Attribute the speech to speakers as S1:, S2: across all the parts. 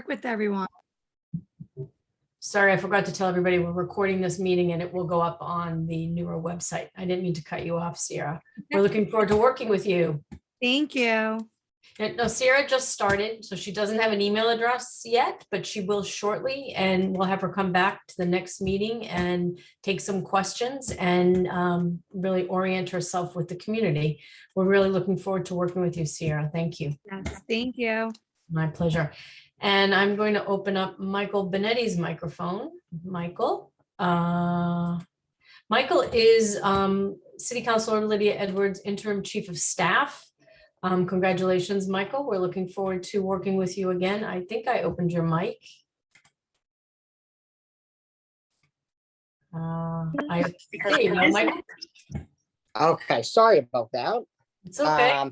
S1: with everyone.
S2: Sorry, I forgot to tell everybody we're recording this meeting and it will go up on the NEWRA website. I didn't mean to cut you off, Sierra. We're looking forward to working with you.
S1: Thank you.
S2: And no, Sierra just started, so she doesn't have an email address yet, but she will shortly, and we'll have her come back to the next meeting and take some questions and really orient herself with the community. We're really looking forward to working with you, Sierra. Thank you.
S1: Yes, thank you.
S2: My pleasure. And I'm going to open up Michael Benetti's microphone. Michael. Michael is City Councilor Lydia Edwards, Interim Chief of Staff. Congratulations, Michael. We're looking forward to working with you again. I think I opened your mic. There you go, Michael.
S3: Okay, sorry about that.
S2: It's okay.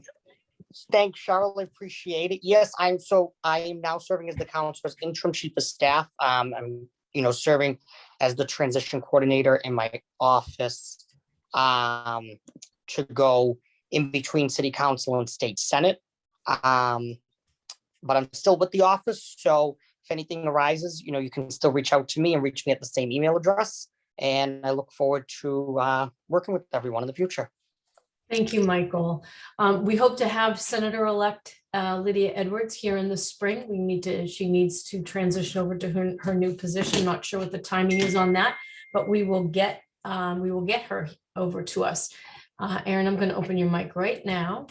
S3: Thanks, Cheryl. I appreciate it. Yes, I am now serving as the councilor's interim chief of staff. I'm serving as the transition coordinator in my office to go in between city council and state senate. But I'm still with the office, so if anything arises, you can still reach out to me and reach me at the same email address. And I look forward to working with everyone in the future.
S2: Thank you, Michael. We hope to have Senator-elect Lydia Edwards here in the spring. She needs to transition over to her new position. Not sure what the timing is on that, but we will get her over to us. Aaron, I'm going to open your mic right now.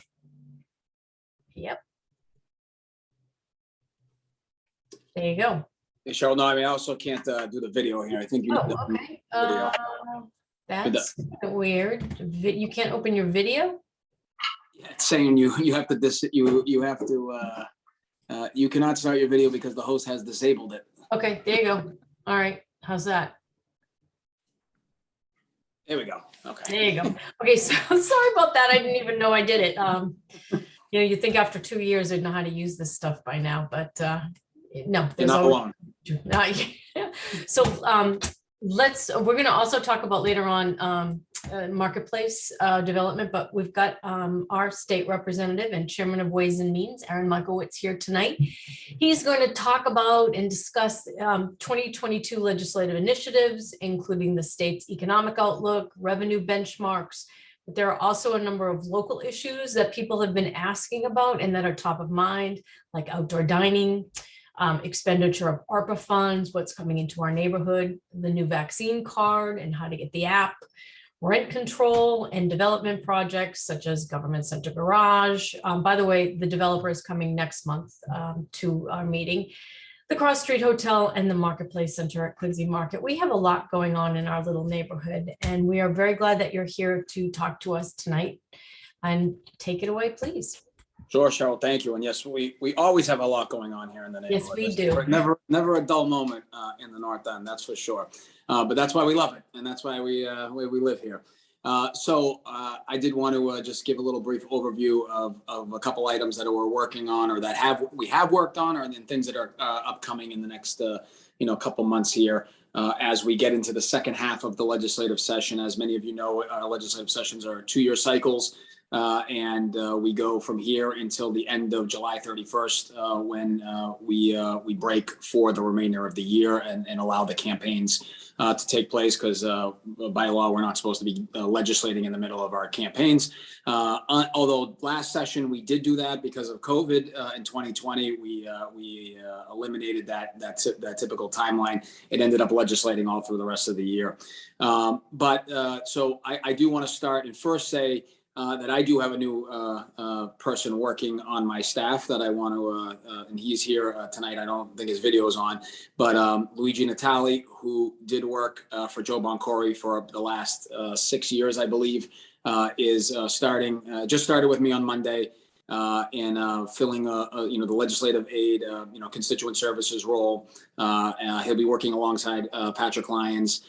S2: Yep. There you go.
S4: Hey, Cheryl, no, I also can't do the video here. I think you need the video.
S2: That's weird. You can't open your video?
S4: Yeah, it's saying you have to you cannot start your video because the host has disabled it.
S2: Okay, there you go. All right, how's that?
S4: There we go. Okay.
S2: There you go. Okay, so sorry about that. I didn't even know I did it. You think after 2 years I'd know how to use this stuff by now, but no,
S4: You're not alone.
S2: So we're going to also talk about later on marketplace development, but we've got our state representative and chairman of Ways and Means, Aaron Michaelwitz, here tonight. He's going to talk about and discuss 2022 legislative initiatives, including the state's economic outlook, revenue benchmarks. But there are also a number of local issues that people have been asking about and that are top of mind, like outdoor dining, expenditure of ARPA funds, what's coming into our neighborhood, the new vaccine card and how to get the app, rent control and development projects such as Government Center Garage. By the way, the developer is coming next month to our meeting, the Cross Street Hotel and the Marketplace Center at Quincy Market. We have a lot going on in our little neighborhood, and we are very glad that you're here to talk to us tonight. And take it away, please.
S4: Sure, Cheryl, thank you. And yes, we always have a lot going on here in the neighborhood.
S2: Yes, we do.
S4: Never a dull moment in the North End, that's for sure. But that's why we love it, and that's why we live here. So I did want to just give a little brief overview of a couple items that we're working on, or that we have worked on, or then things that are upcoming in the next couple months here. As we get into the second half of the legislative session. As many of you know, our legislative sessions are 2-year cycles. And we go from here until the end of July 31st when we break for the remainder of the year and allow the campaigns to take place, because by law we're not supposed to be legislating in the middle of our campaigns. Although last session we did do that because of COVID in 2020, we eliminated that typical timeline. It ended up legislating all through the rest of the year. So I do want to start and first say that I do have a new person working on my staff that I want to, and he's here tonight. I don't think his video is on, but Luigi Natali, who did work for Joe Boncore for the last 6 years, I believe, is just started with me on Monday and filling the legislative aid, constituent services role. He'll be working alongside Patrick Lyons.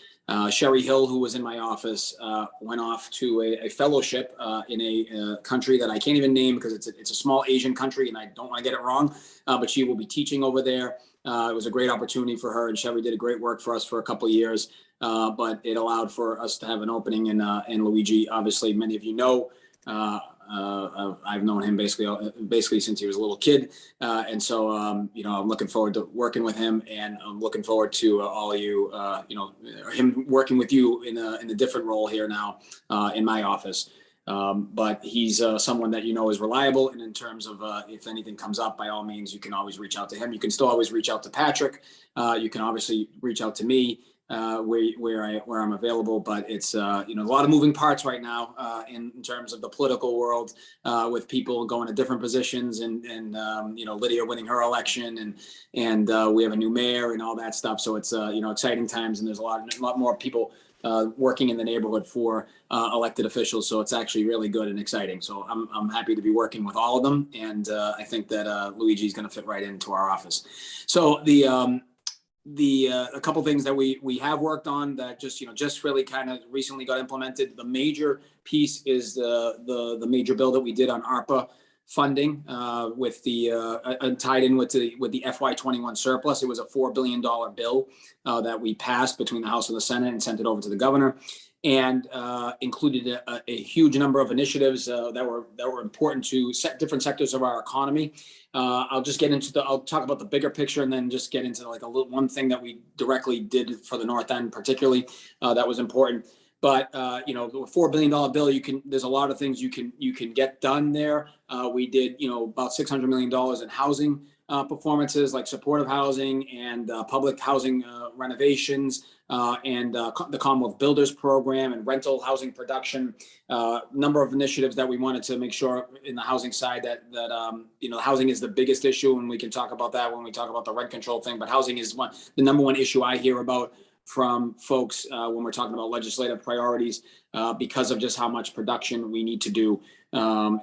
S4: Sherry Hill, who was in my office, went off to a fellowship in a country that I can't even name because it's a small Asian country and I don't want to get it wrong, but she will be teaching over there. It was a great opportunity for her, and Sherry did a great work for us for a couple of years, but it allowed for us to have an opening, and Luigi, obviously, many of you know, I've known him basically since he was a little kid. And so, I'm looking forward to working with him, and I'm looking forward to all of you, him working with you in a different role here now in my office. But he's someone that is reliable, and in terms of if anything comes up, by all means, you can always reach out to him. You can still always reach out to Patrick. You can obviously reach out to me where I'm available. But it's a lot of moving parts right now in terms of the political world, with people going to different positions, and Lydia winning her election, and we have a new mayor and all that stuff. So it's exciting times, and there's a lot more people working in the neighborhood for elected officials. So it's actually really good and exciting. So I'm happy to be working with all of them. And I think that Luigi is going to fit right into our office. So a couple things that we have worked on that just really kind of recently got implemented. The major piece is the major bill that we did on ARPA funding with the tied in with the FY21 surplus. It was a $4 billion bill that we passed between the House and the Senate and sent it over to the governor, and included a huge number of initiatives that were important to different sectors of our economy. I'll talk about the bigger picture, and then just get into one thing that we directly did for the North End, particularly that was important. But the $4 billion bill, there's a lot of things you can get done there. We did about $600 million in housing performances, like supportive housing and public housing renovations, and the Commonwealth Builders Program and rental housing production. Number of initiatives that we wanted to make sure in the housing side that housing is the biggest issue, and we can talk about that when we talk about the rent control thing. But housing is the number one issue I hear about from folks when we're talking about legislative priorities, because of just how much production we need to do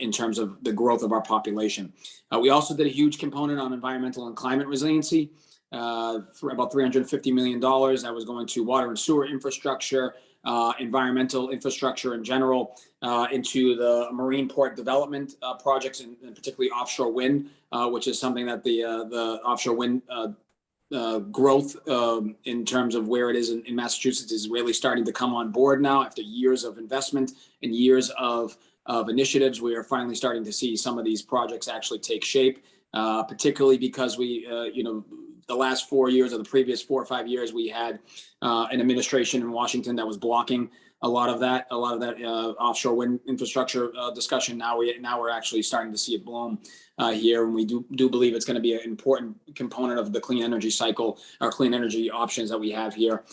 S4: in terms of the growth of our population. We also did a huge component on environmental and climate resiliency, for about $350 million. That was going to water and sewer infrastructure, environmental infrastructure in general, into the marine port development projects, and particularly offshore wind, which is something that the offshore wind growth in terms of where it is in Massachusetts is really starting to come on board now. After years of investment and years of initiatives, we are finally starting to see some of these projects actually take shape, particularly because the last 4 years, or the previous 4 or 5 years, we had an administration in Washington that was blocking a lot of that offshore wind infrastructure discussion. Now we're actually starting to see it bloom here, and we do believe it's going to be an important component of the clean energy cycle, our clean energy options that we have here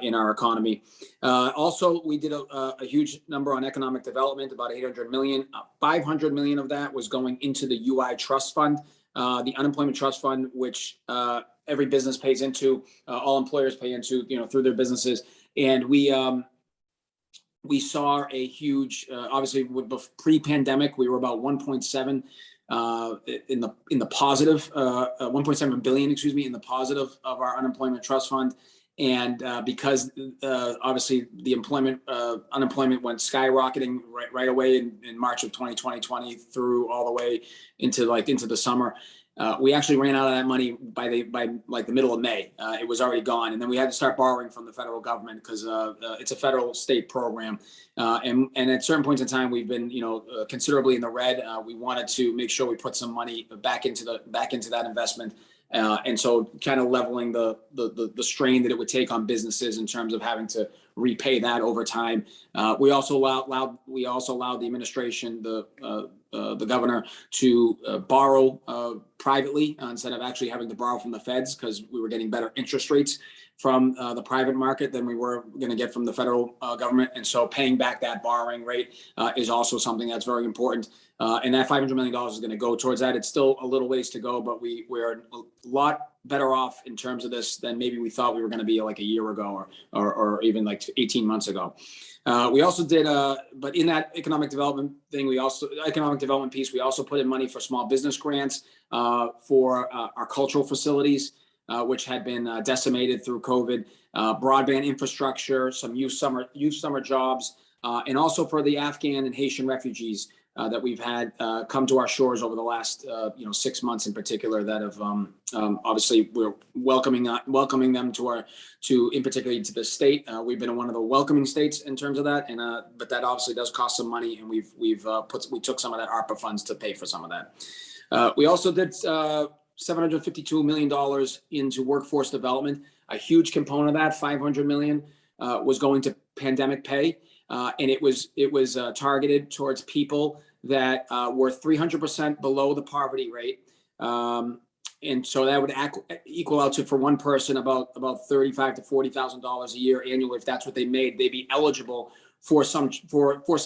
S4: in our economy. Also, we did a huge number on economic development, about $800 million. $500 million of that was going into the UI Trust Fund, the Unemployment Trust Fund, which every business pays into, all employers pay into, through their businesses. And we saw a huge, obviously pre-pandemic, we were about 1.7 in the positive, 1.7 billion, in the positive of our unemployment trust fund. And because obviously the unemployment went skyrocketing right away in March of 2020 through all the way into the summer. We actually ran out of that money by the middle of May. It was already gone, and then we had to start borrowing from the federal government because it's a federal state program, and at certain points in time we've been considerably in the red. We wanted to make sure we put some money back into that investment, and so kind of leveling the strain that it would take on businesses in terms of having to repay that over time. We also allowed the administration, the governor, to borrow privately instead of actually having to borrow from the feds, because we were getting better interest rates from the private market than we were going to get from the federal government. And so paying back that borrowing rate is also something that's very important. And that $500 million is going to go towards that. It's still a little ways to go, but we're a lot better off in terms of this than maybe we thought we were going to be like a year ago or even like 18 months ago. We also did, but in that economic development piece, we also put in money for small business grants for our cultural facilities, which had been decimated through COVID, broadband infrastructure, some youth summer jobs, and also for the Afghan and Haitian refugees that we've had come to our shores over the last 6 months in particular that have obviously we're welcoming them in particular to the state. We've been in one of the welcoming states in terms of that, and but that obviously does cost some money, and we took some of that ARPA funds to pay for some of that. We also did $752 million into workforce development. A huge component of that, $500 million, was going to pandemic pay. And it was targeted towards people that were 300% below the poverty rate. And so that would equal out to, for one person, about $35,000 to $40,000 a year annually. If that's what they made, they'd be eligible for some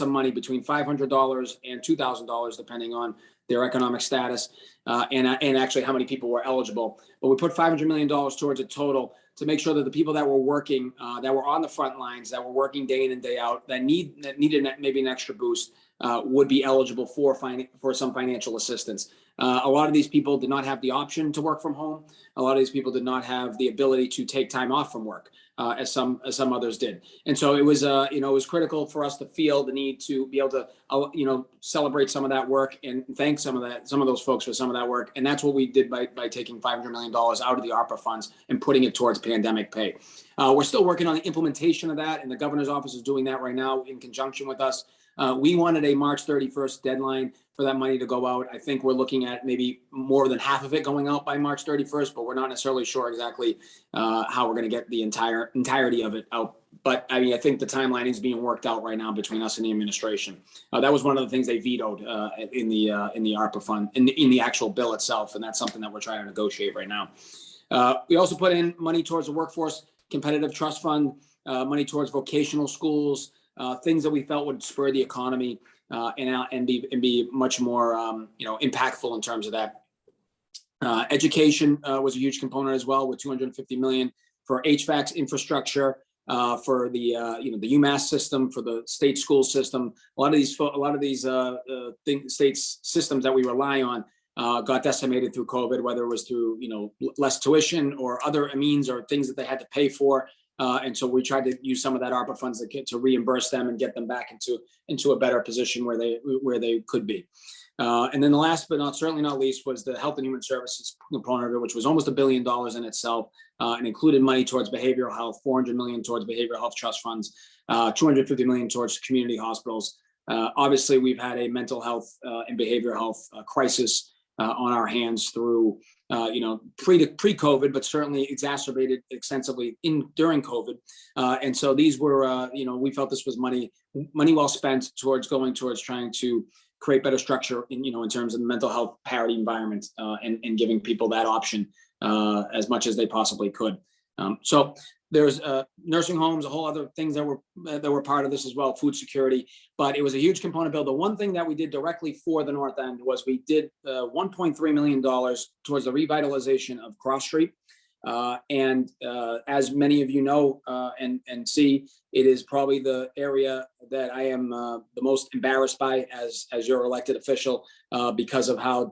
S4: money between $500 and $2,000, depending on their economic status, and actually how many people were eligible. But we put $500 million towards a total to make sure that the people that were working, that were on the front lines, that were working day in and day out, that needed maybe an extra boost, would be eligible for some financial assistance. A lot of these people did not have the option to work from home. A lot of these people did not have the ability to take time off from work, as some others did. And so it was critical for us to feel the need to be able to celebrate some of that work and thank some of those folks for some of that work. And that's what we did by taking $500 million out of the ARPA funds and putting it towards pandemic pay. We're still working on the implementation of that, and the governor's office is doing that right now in conjunction with us. We wanted a March 31st deadline for that money to go out. I think we're looking at maybe more than half of it going out by March 31st, but we're not necessarily sure exactly how we're going to get the entirety of it out. But I mean, I think the timeline is being worked out right now between us and the administration. That was one of the things they vetoed in the ARPA fund, in the actual bill itself, and that's something that we're trying to negotiate right now. We also put in money towards the workforce competitive trust fund, money towards vocational schools, things that we felt would spur the economy and be much more impactful in terms of that. Education was a huge component as well, with $250 million for HVAC infrastructure, for the UMass system, for the state school system. A lot of these state systems that we rely on got decimated through COVID, whether it was through less tuition or other means or things that they had to pay for. And so we tried to use some of that ARPA funds to reimburse them and get them back into a better position where they could be. And then the last but certainly not least was the health and human services component of it, which was almost $1 billion in itself, and included money towards behavioral health, $400 million towards behavioral health trust funds, $250 million towards community hospitals. Obviously, we've had a mental health and behavioral health crisis on our hands through pre-COVID, but certainly exacerbated extensively during COVID. And so these were, we felt this was money well spent towards trying to create better structure in terms of the mental health parity environment, and giving people that option as much as they possibly could. So there's nursing homes, a whole other things that were part of this as well, food security, but it was a huge component bill. The one thing that we did directly for the North End was we did $1.3 million towards the revitalization of Cross Street. And as many of you know and see, it is probably the area that I am the most embarrassed by as your elected official, because of how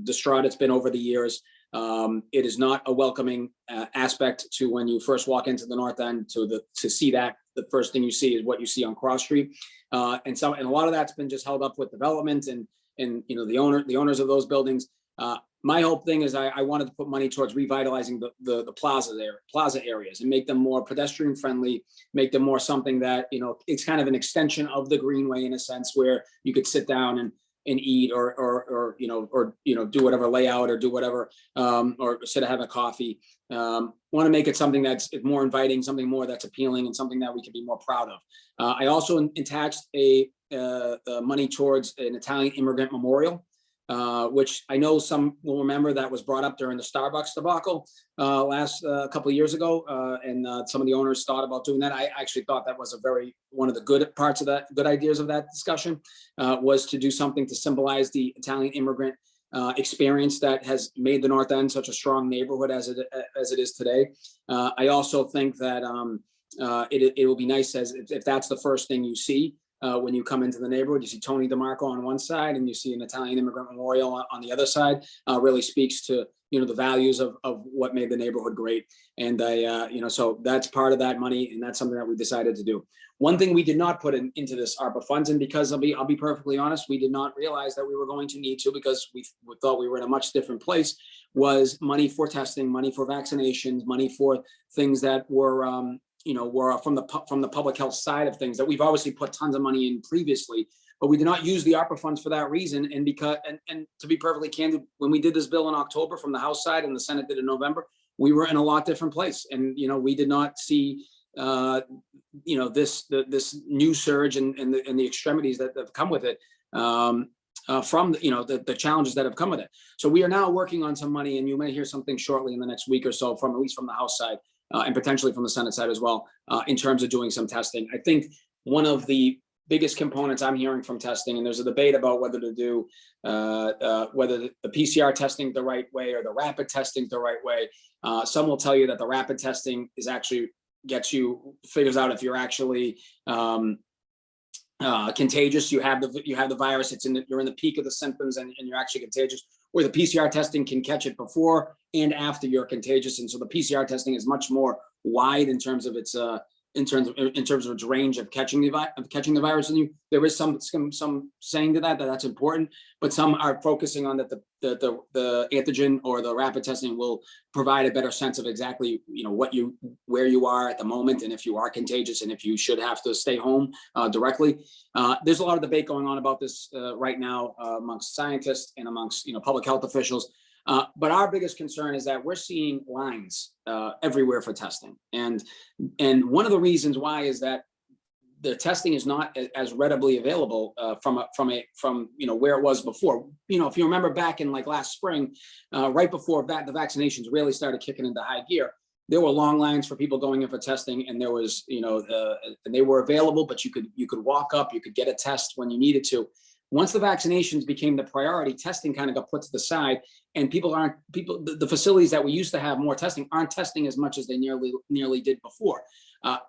S4: distraught it's been over the years. It is not a welcoming aspect to when you first walk into the North End to see that. The first thing you see is what you see on Cross Street, and a lot of that's been just held up with development and the owners of those buildings. My whole thing is I wanted to put money towards revitalizing the plaza areas and make them more pedestrian friendly, make them more something that it's kind of an extension of the Greenway in a sense, where you could sit down and eat or do whatever layout or do whatever, or sit and have a coffee. Want to make it something that's more inviting, something more that's appealing, and something that we can be more proud of. I also attached a money towards an Italian immigrant memorial, which I know some will remember that was brought up during the Starbucks debacle last couple of years ago, and some of the owners thought about doing that. I actually thought that was one of the good parts of that, good ideas of that discussion, was to do something to symbolize the Italian immigrant experience that has made the North End such a strong neighborhood as it is today. I also think that it will be nice if that's the first thing you see. When you come into the neighborhood, you see Tony DeMarco on one side and you see an Italian immigrant memorial on the other side. Really speaks to the values of what made the neighborhood great. And so that's part of that money, and that's something that we decided to do. One thing we did not put into this ARPA funds, and because I'll be perfectly honest, we did not realize that we were going to need to, because we thought we were in a much different place, was money for testing, money for vaccinations, money for things that were were from the public health side of things that we've obviously put tons of money in previously, but we did not use the ARPA funds for that reason. And and to be perfectly candid, when we did this bill in October from the House side and the Senate did in November, we were in a lot different place. And, we did not see, this new surge and the extremities that have come with it, from the challenges that have come with it. So we are now working on some money, and you may hear something shortly in the next week or so from at least from the House side, and potentially from the Senate side as well, in terms of doing some testing. I think one of the biggest components I'm hearing from testing, and there's a debate about whether to do whether the PCR testing the right way or the rapid testing the right way. Some will tell you that the rapid testing is actually figures out if you're actually contagious. You have the virus. You're in the peak of the symptoms, and you're actually contagious. Where the PCR testing can catch it before and after you're contagious, and so the PCR testing is much more wide in terms of its its range of catching the virus in you. There is some saying to that's important, but some are focusing on that the antigen or the rapid testing will provide a better sense of exactly where you are at the moment, and if you are contagious and if you should have to stay home directly. There's a lot of debate going on about this right now amongst scientists and amongst public health officials. But our biggest concern is that we're seeing lines everywhere for testing, and one of the reasons why is that the testing is not as readily available from where it was before. If you remember back in like last spring, right before the vaccinations really started kicking into high gear, there were long lines for people going in for testing, and there was and they were available, but you could walk up, you could get a test when you needed to. Once the vaccinations became the priority, testing kind of got put to the side, and the facilities that we used to have more testing aren't testing as much as they nearly did before.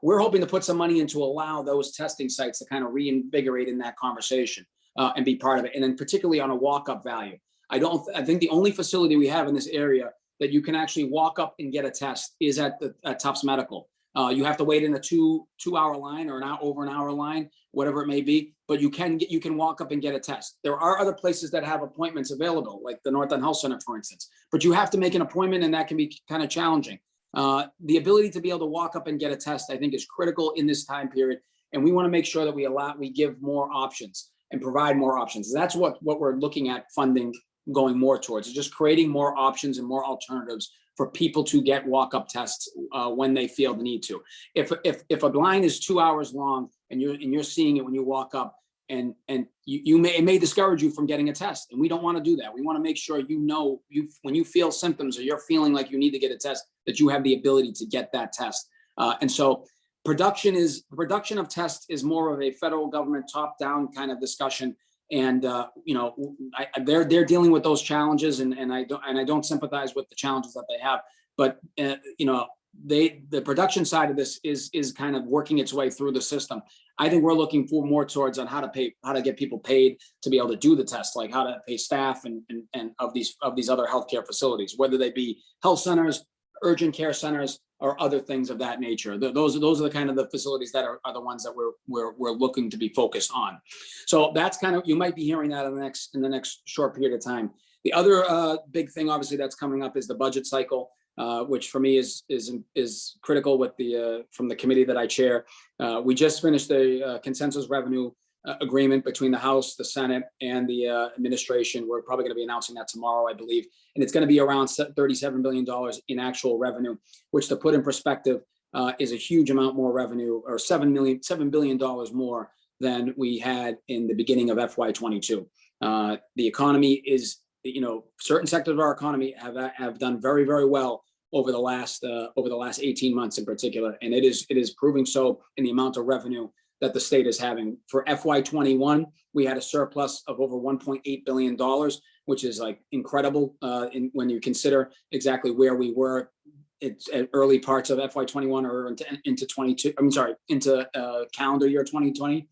S4: We're hoping to put some money in to allow those testing sites to kind of reinvigorate in that conversation and be part of it, and then particularly on a walk-up value. I think the only facility we have in this area that you can actually walk up and get a test is at Tufts Medical. You have to wait in a two-hour line or over an hour line, whatever it may be, but you can walk up and get a test. There are other places that have appointments available, like the North End Health Center, for instance, but you have to make an appointment, and that can be kind of challenging. The ability to be able to walk up and get a test, I think, is critical in this time period, and we want to make sure that we give more options and provide more options. That's what we're looking at funding going more towards, is just creating more options and more alternatives for people to get walk-up tests when they feel the need to. If a line is 2 hours long and you're seeing it when you walk up, and it may discourage you from getting a test, and we don't want to do that. We want to make sure when you feel symptoms or you're feeling like you need to get a test, that you have the ability to get that test. And so production of tests is more of a federal government top-down kind of discussion. And they're dealing with those challenges, and I don't sympathize with the challenges that they have. But the production side of this is kind of working its way through the system. I think we're looking for more towards on how to get people paid to be able to do the test, like how to pay staff and of these other healthcare facilities, whether they be health centers, urgent care centers, or other things of that nature. Those are the kind of the facilities that are the ones that we're looking to be focused on. So that's kind of, you might be hearing that in the next short period of time. The other big thing, obviously, that's coming up is the budget cycle, which for me is critical with from the committee that I chair. We just finished the consensus revenue agreement between the House, the Senate, and the administration. We're probably going to be announcing that tomorrow, I believe. And it's going to be around $37 billion in actual revenue, which, to put in perspective, is a huge amount more revenue, or $7 billion more than we had in the beginning of FY22. The economy is, certain sectors of our economy have done very, very well over the last 18 months in particular. And it is proving so in the amount of revenue that the state is having. For FY21, we had a surplus of over $1.8 billion, which is like incredible when you consider exactly where we were at early parts of FY21 or into calendar year 2020.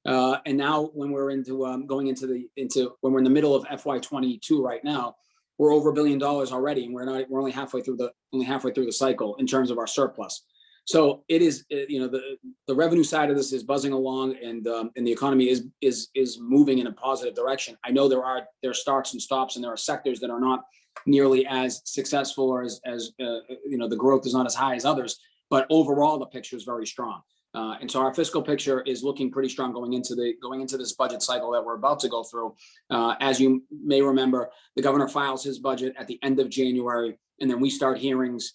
S4: And now when we're when we're in the middle of FY22 right now, we're over $1 billion already, and we're only halfway through the cycle in terms of our surplus. So it is, the revenue side of this is buzzing along, and the economy is moving in a positive direction. I know there are starts and stops, and there are sectors that are not nearly as successful, or as the growth is not as high as others, but overall the picture is very strong. And so our fiscal picture is looking pretty strong going into this budget cycle that we're about to go through. As you may remember, the governor files his budget at the end of January, and then we start hearings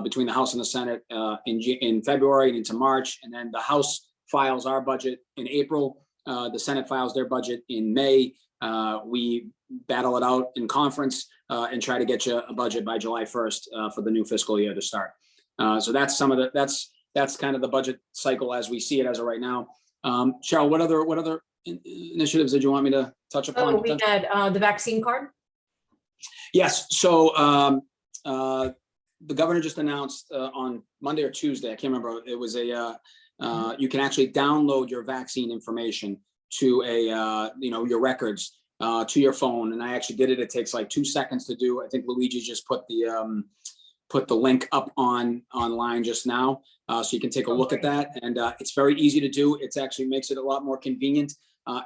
S4: between the House and the Senate in February and into March, and then the House files our budget in April. The Senate files their budget in May. We battle it out in conference and try to get you a budget by July 1st for the new fiscal year to start. So that's that's kind of the budget cycle as we see it as of right now. Cheryl, what other initiatives did you want me to touch upon?
S2: Oh, we had the vaccine card.
S4: Yes. So the governor just announced on Monday or Tuesday, I can't remember. It was you can actually download your vaccine information to your records to your phone. And I actually did it. It takes like 2 seconds to do. I think Luigi just put the link up online just now, so you can take a look at that. And it's very easy to do. It actually makes it a lot more convenient.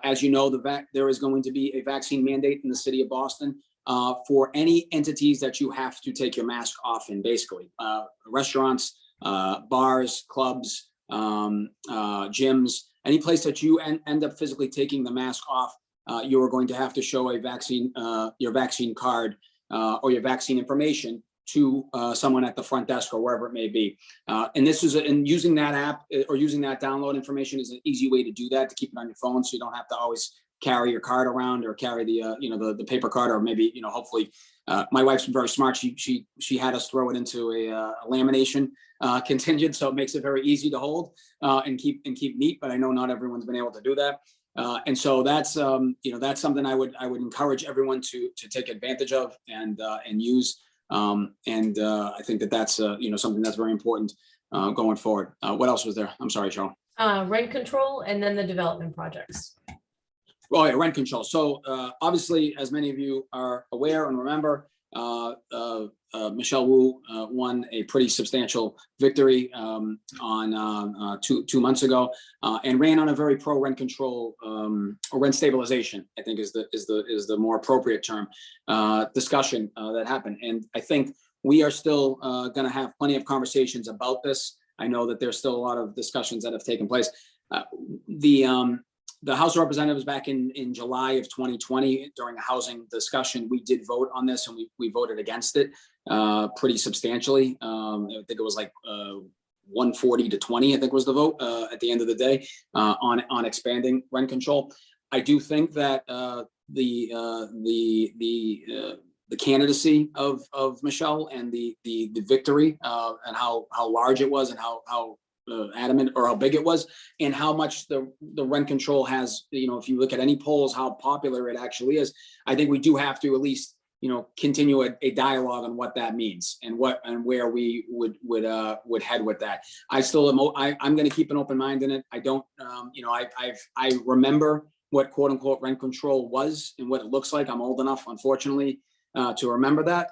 S4: As you know, there is going to be a vaccine mandate in the city of Boston for any entities that you have to take your mask off in, basically. Restaurants, bars, clubs, gyms, any place that you end up physically taking the mask off, you are going to have to show a vaccine, your vaccine card or your vaccine information to someone at the front desk or wherever it may be. And using that app or using that download information is an easy way to do that, to keep it on your phone, so you don't have to always carry your card around or carry the paper card, or maybe hopefully my wife's very smart. She had us throw it into a lamination contingent, so it makes it very easy to hold and keep neat. But I know not everyone's been able to do that, and so that's something I would encourage everyone to take advantage of and use. I think that's something that's very important going forward. What else was there? I'm sorry, Cheryl.
S2: Rent control, and then the development projects.
S4: Oh yeah, rent control. So obviously, as many of you are aware and remember, Michelle Wu won a pretty substantial victory on 2 months ago, and ran on a very pro rent control or rent stabilization, I think is the more appropriate term, discussion that happened. And I think we are still going to have plenty of conversations about this. I know that there's still a lot of discussions that have taken place. The House of Representatives back in July of 2020, during a housing discussion, we did vote on this, and we voted against it pretty substantially. I think it was like 140 to 20, I think was the vote at the end of the day on expanding rent control. I do think that the candidacy of Michelle and the victory and how large it was, and how adamant or how big it was, and how much the rent control has, if you look at any polls, how popular it actually is. I think we do have to at least, continue a dialogue on what that means and where we would head with that. I'm going to keep an open mind in it. I don't, I remember what quote unquote rent control was and what it looks like. I'm old enough, unfortunately, to remember that.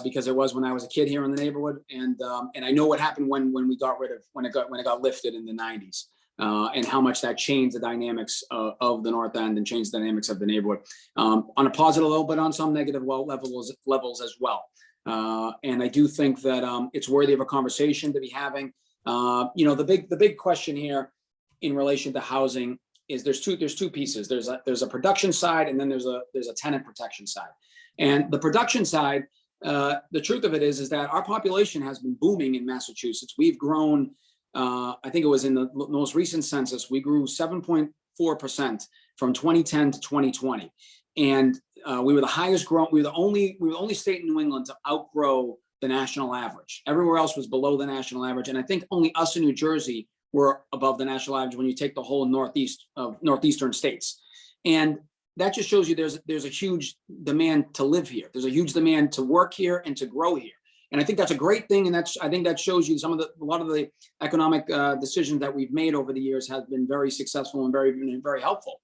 S4: Because it was when I was a kid here in the neighborhood, and I know what happened when it got lifted in the 90s, and how much that changed the dynamics of the North End and changed the dynamics of the neighborhood on a positive level, but on some negative levels as well. And I do think that it's worthy of a conversation to be having. The big question here in relation to housing is there's two pieces. There's a production side, and then there's a tenant protection side. And the production side, the truth of it is that our population has been booming in Massachusetts. We've grown, I think it was in the most recent census, we grew 7.4% from 2010 to 2020. And we were the highest grown, we were the only state in New England to outgrow the national average. Everywhere else was below the national average. And I think only us in New Jersey were above the national average when you take the whole northeastern states. And that just shows you there's a huge demand to live here. There's a huge demand to work here and to grow here. And I think that's a great thing. And I think that shows you a lot of the economic decisions that we've made over the years have been very successful and very helpful.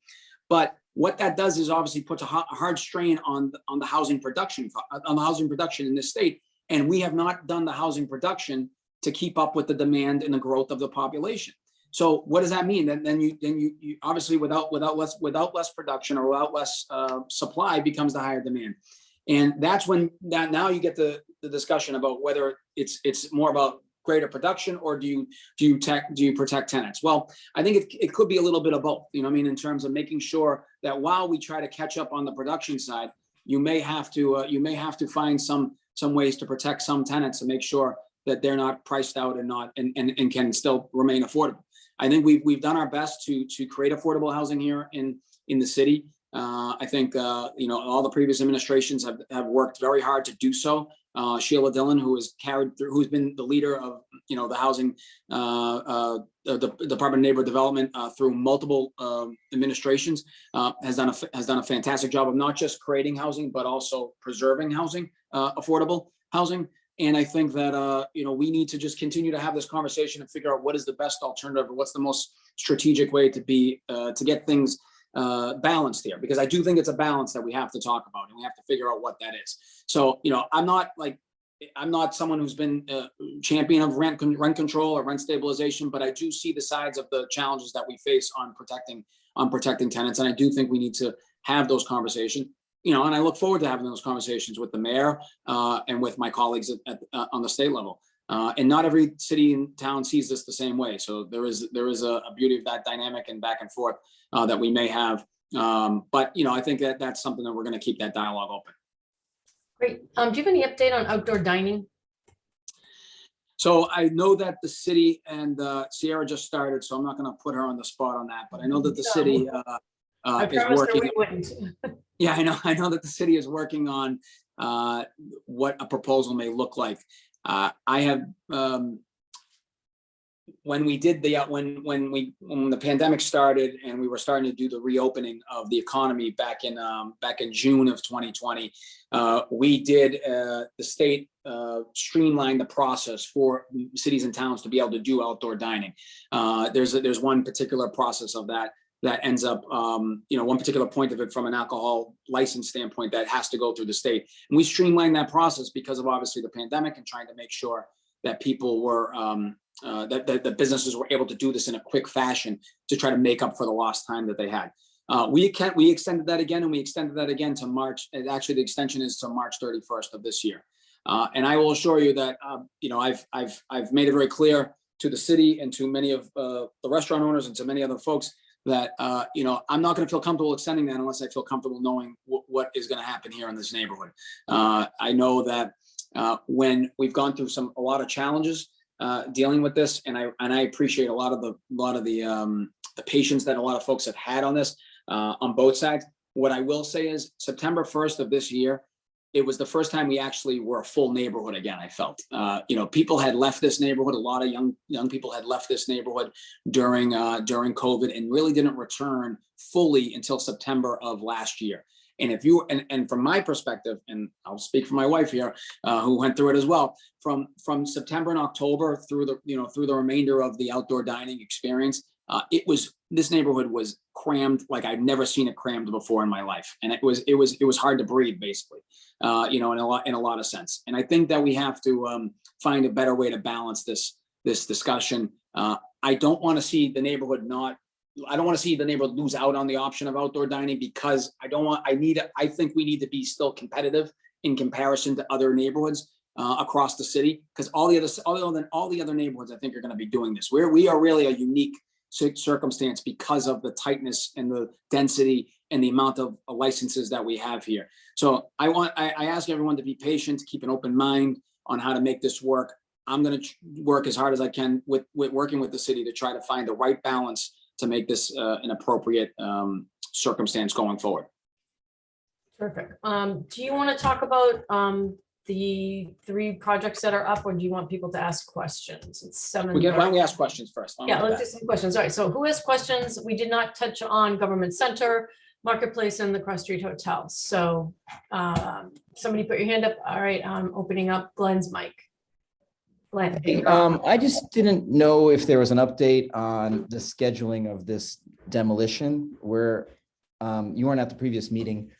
S4: But what that does is obviously puts a hard strain on the housing production in this state. And we have not done the housing production to keep up with the demand and the growth of the population. So what does that mean? Then you obviously without less production or without less supply becomes the higher demand. And that's when now you get the discussion about whether it's more about greater production or do you protect tenants? Well, I think it could be a little bit of both, you know what I mean, in terms of making sure that while we try to catch up on the production side, you may have to find some ways to protect some tenants to make sure that they're not priced out and can still remain affordable. I think we've done our best to create affordable housing here in the city. I think all the previous administrations have worked very hard to do so. Sheila Dillon, who's been the leader of the housing, the Department of Neighborhood Development through multiple administrations, has done a fantastic job of not just creating housing but also preserving housing, affordable housing. And I think that we need to just continue to have this conversation and figure out what is the best alternative or what's the most strategic way to get things balanced here, because I do think it's a balance that we have to talk about and we have to figure out what that is. So, I'm not someone who's been a champion of rent control or rent stabilization, but I do see the sides of the challenges that we face on protecting tenants. And I do think we need to have those conversations, and I look forward to having those conversations with the mayor and with my colleagues on the state level. And not every city and town sees this the same way. So there is a beauty of that dynamic and back and forth that we may have. But I think that's something that we're going to keep that dialogue open.
S2: Great. Do you have any update on outdoor dining?
S4: So I know that the city and Sierra just started, so I'm not going to put her on the spot on that. But I know that the city is working. Yeah, I know that the city is working on what a proposal may look like. I have when the pandemic started and we were starting to do the reopening of the economy back in June of 2020, we did the state streamline the process for cities and towns to be able to do outdoor dining. There's one particular process of that ends up, one particular point of it from an alcohol license standpoint that has to go through the state. And we streamlined that process because of obviously the pandemic and trying to make sure that people were, that the businesses were able to do this in a quick fashion to try to make up for the lost time that they had. We extended that again, and we extended that again to March. And actually, the extension is to March 31st of this year. And I will assure you that, I've made it very clear to the city and to many of the restaurant owners and to many other folks that, I'm not going to feel comfortable extending that unless I feel comfortable knowing what is going to happen here in this neighborhood. I know that when we've gone through a lot of challenges dealing with this, and I appreciate a lot of the patience that a lot of folks have had on this on both sides. What I will say is September 1st of this year, it was the first time we actually were a full neighborhood again. I felt, people had left this neighborhood. A lot of young people had left this neighborhood during COVID and really didn't return fully until September of last year. And and from my perspective, and I'll speak for my wife here, who went through it as well, from September and October through the remainder of the outdoor dining experience, this neighborhood was crammed like I'd never seen it crammed before in my life, and it was hard to breathe, basically, in a lot of sense. And I think that we have to find a better way to balance this discussion. I don't want to see the neighborhood lose out on the option of outdoor dining, because I think we need to be still competitive in comparison to other neighborhoods across the city, because all the other neighborhoods I think are going to be doing this. We are really a unique circumstance because of the tightness and the density and the amount of licenses that we have here. So I ask everyone to be patient, to keep an open mind on how to make this work. I'm going to work as hard as I can with working with the city to try to find the right balance to make this an appropriate circumstance going forward.
S2: Terrific. Do you want to talk about the 3 projects that are up, or do you want people to ask questions? It's 7.
S4: Why don't we ask questions first?
S2: Yeah, let's do some questions. All right. So who has questions? We did not touch on Government Center, Marketplace, and the Cross Street Hotel. So somebody put your hand up. All right. I'm opening up Glenn's mic. Glenn.
S5: Hey, I just didn't know if there was an update on the scheduling of this demolition. Where you weren't at the previous meeting.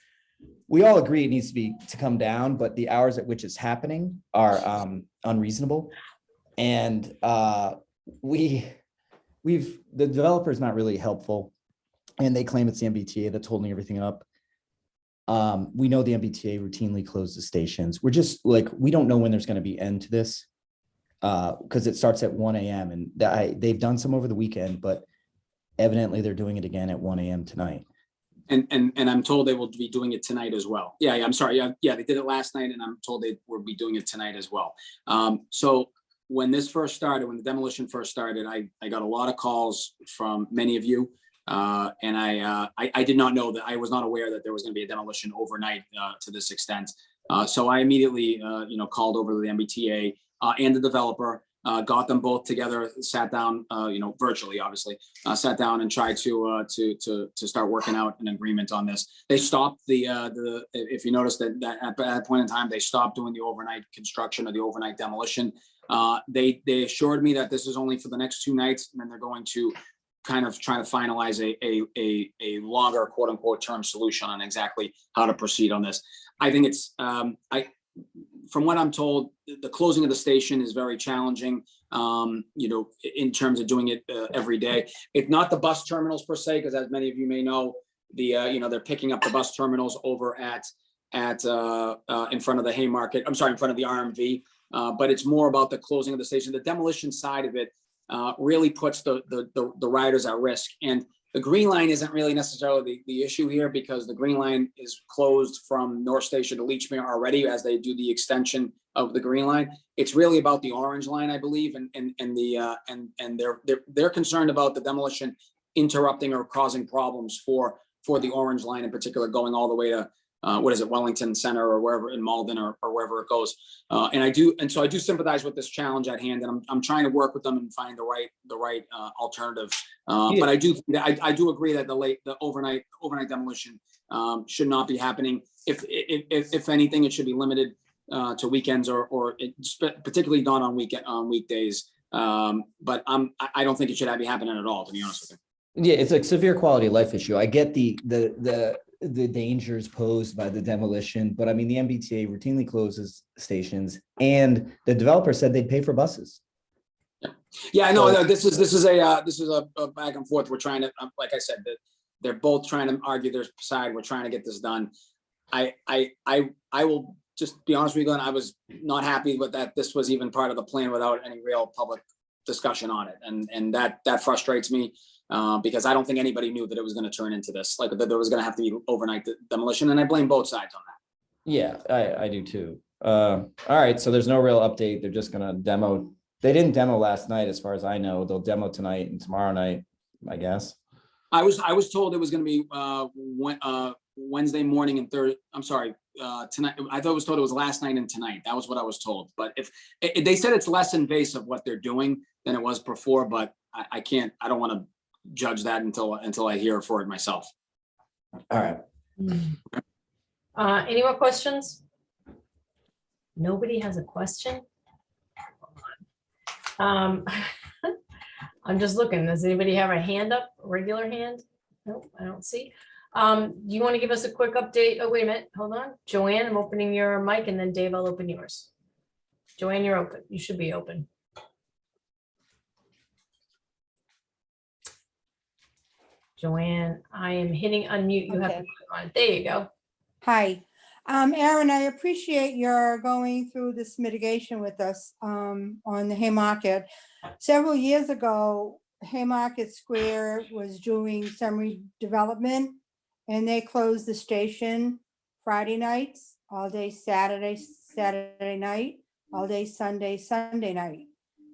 S5: We all agree it needs to come down, but the hours at which it's happening are unreasonable. And the developer is not really helpful, and they claim it's the MBTA that's holding everything up. We know the MBTA routinely closes stations. We're just like, we don't know when there's going to be end to this, because it starts at 1 a.m. and they've done some over the weekend, but evidently they're doing it again at 1 a.m. tonight.
S4: And I'm told they will be doing it tonight as well. Yeah, I'm sorry. Yeah, they did it last night, and I'm told they will be doing it tonight as well. So when this first started, when the demolition first started, I got a lot of calls from many of you. And I did not know that, I was not aware that there was going to be a demolition overnight to this extent. So I immediately, called over to the MBTA and the developer, got them both together, sat down, virtually, obviously, sat down and tried to start working out an agreement on this. They stopped if you notice that at that point in time, they stopped doing the overnight construction or the overnight demolition. They assured me that this is only for the next 2 nights, and then they're going to kind of try to finalize a longer quote unquote term solution on exactly how to proceed on this. I think it's, from what I'm told, the closing of the station is very challenging, in terms of doing it every day. It's not the bus terminals per se, because as many of you may know, they're picking up the bus terminals over at in front of the Haymarket, in front of the RMV, but it's more about the closing of the station. The demolition side of it really puts the riders at risk. And the Green Line isn't really necessarily the issue here, because the Green Line is closed from North Station to Leechmere already as they do the extension of the Green Line. It's really about the Orange Line, I believe, and they're concerned about the demolition interrupting or causing problems for the Orange Line in particular, going all the way to Wellington Center or wherever in Malden or wherever it goes. So I do sympathize with this challenge at hand, and I'm trying to work with them and find the right alternative. But I do agree that the overnight demolition should not be happening. If anything, it should be limited to weekends or particularly not on weekdays. But I don't think it should be happening at all, to be honest with you.
S5: Yeah, it's a severe quality of life issue. I get the dangers posed by the demolition, but I mean, the MBTA routinely closes stations, and the developer said they'd pay for buses.
S4: Yeah, I know. This is a back and forth. We're trying to, like I said, they're both trying to argue their side. We're trying to get this done. I will just be honest with you, Glenn. I was not happy with that. This was even part of the plan without any real public discussion on it, and that frustrates me. Because I don't think anybody knew that it was going to turn into this, like that there was going to have to be overnight demolition, and I blame both sides on that.
S5: Yeah, I do too. All right, so there's no real update. They're just going to demo. They didn't demo last night, as far as I know. They'll demo tonight and tomorrow night, I guess. I
S4: was told it was going to be Wednesday morning and Thursday. I'm sorry, tonight. I thought it was told it was last night and tonight. That was what I was told. But if they said it's less invasive what they're doing than it was before, but I can't. I don't want to judge that until I hear for it myself.
S5: All right.
S2: Any more questions? Nobody has a question? I'm just looking. Does anybody have a hand up, a regular hand? Nope, I don't see. Do you want to give us a quick update? Oh, wait a minute. Hold on. Joanne, I'm opening your mic, and then Dave, I'll open yours. Joanne, you're open. You should be open. Joanne, I am hitting unmute. You have to
S6: Okay.
S2: click on it. There you go.
S6: Hi, Aaron, I appreciate your going through this mitigation with us on the Haymarket. Several years ago, Haymarket Square was doing some redevelopment, and they closed the station Friday nights, all day Saturday night, all day Sunday night.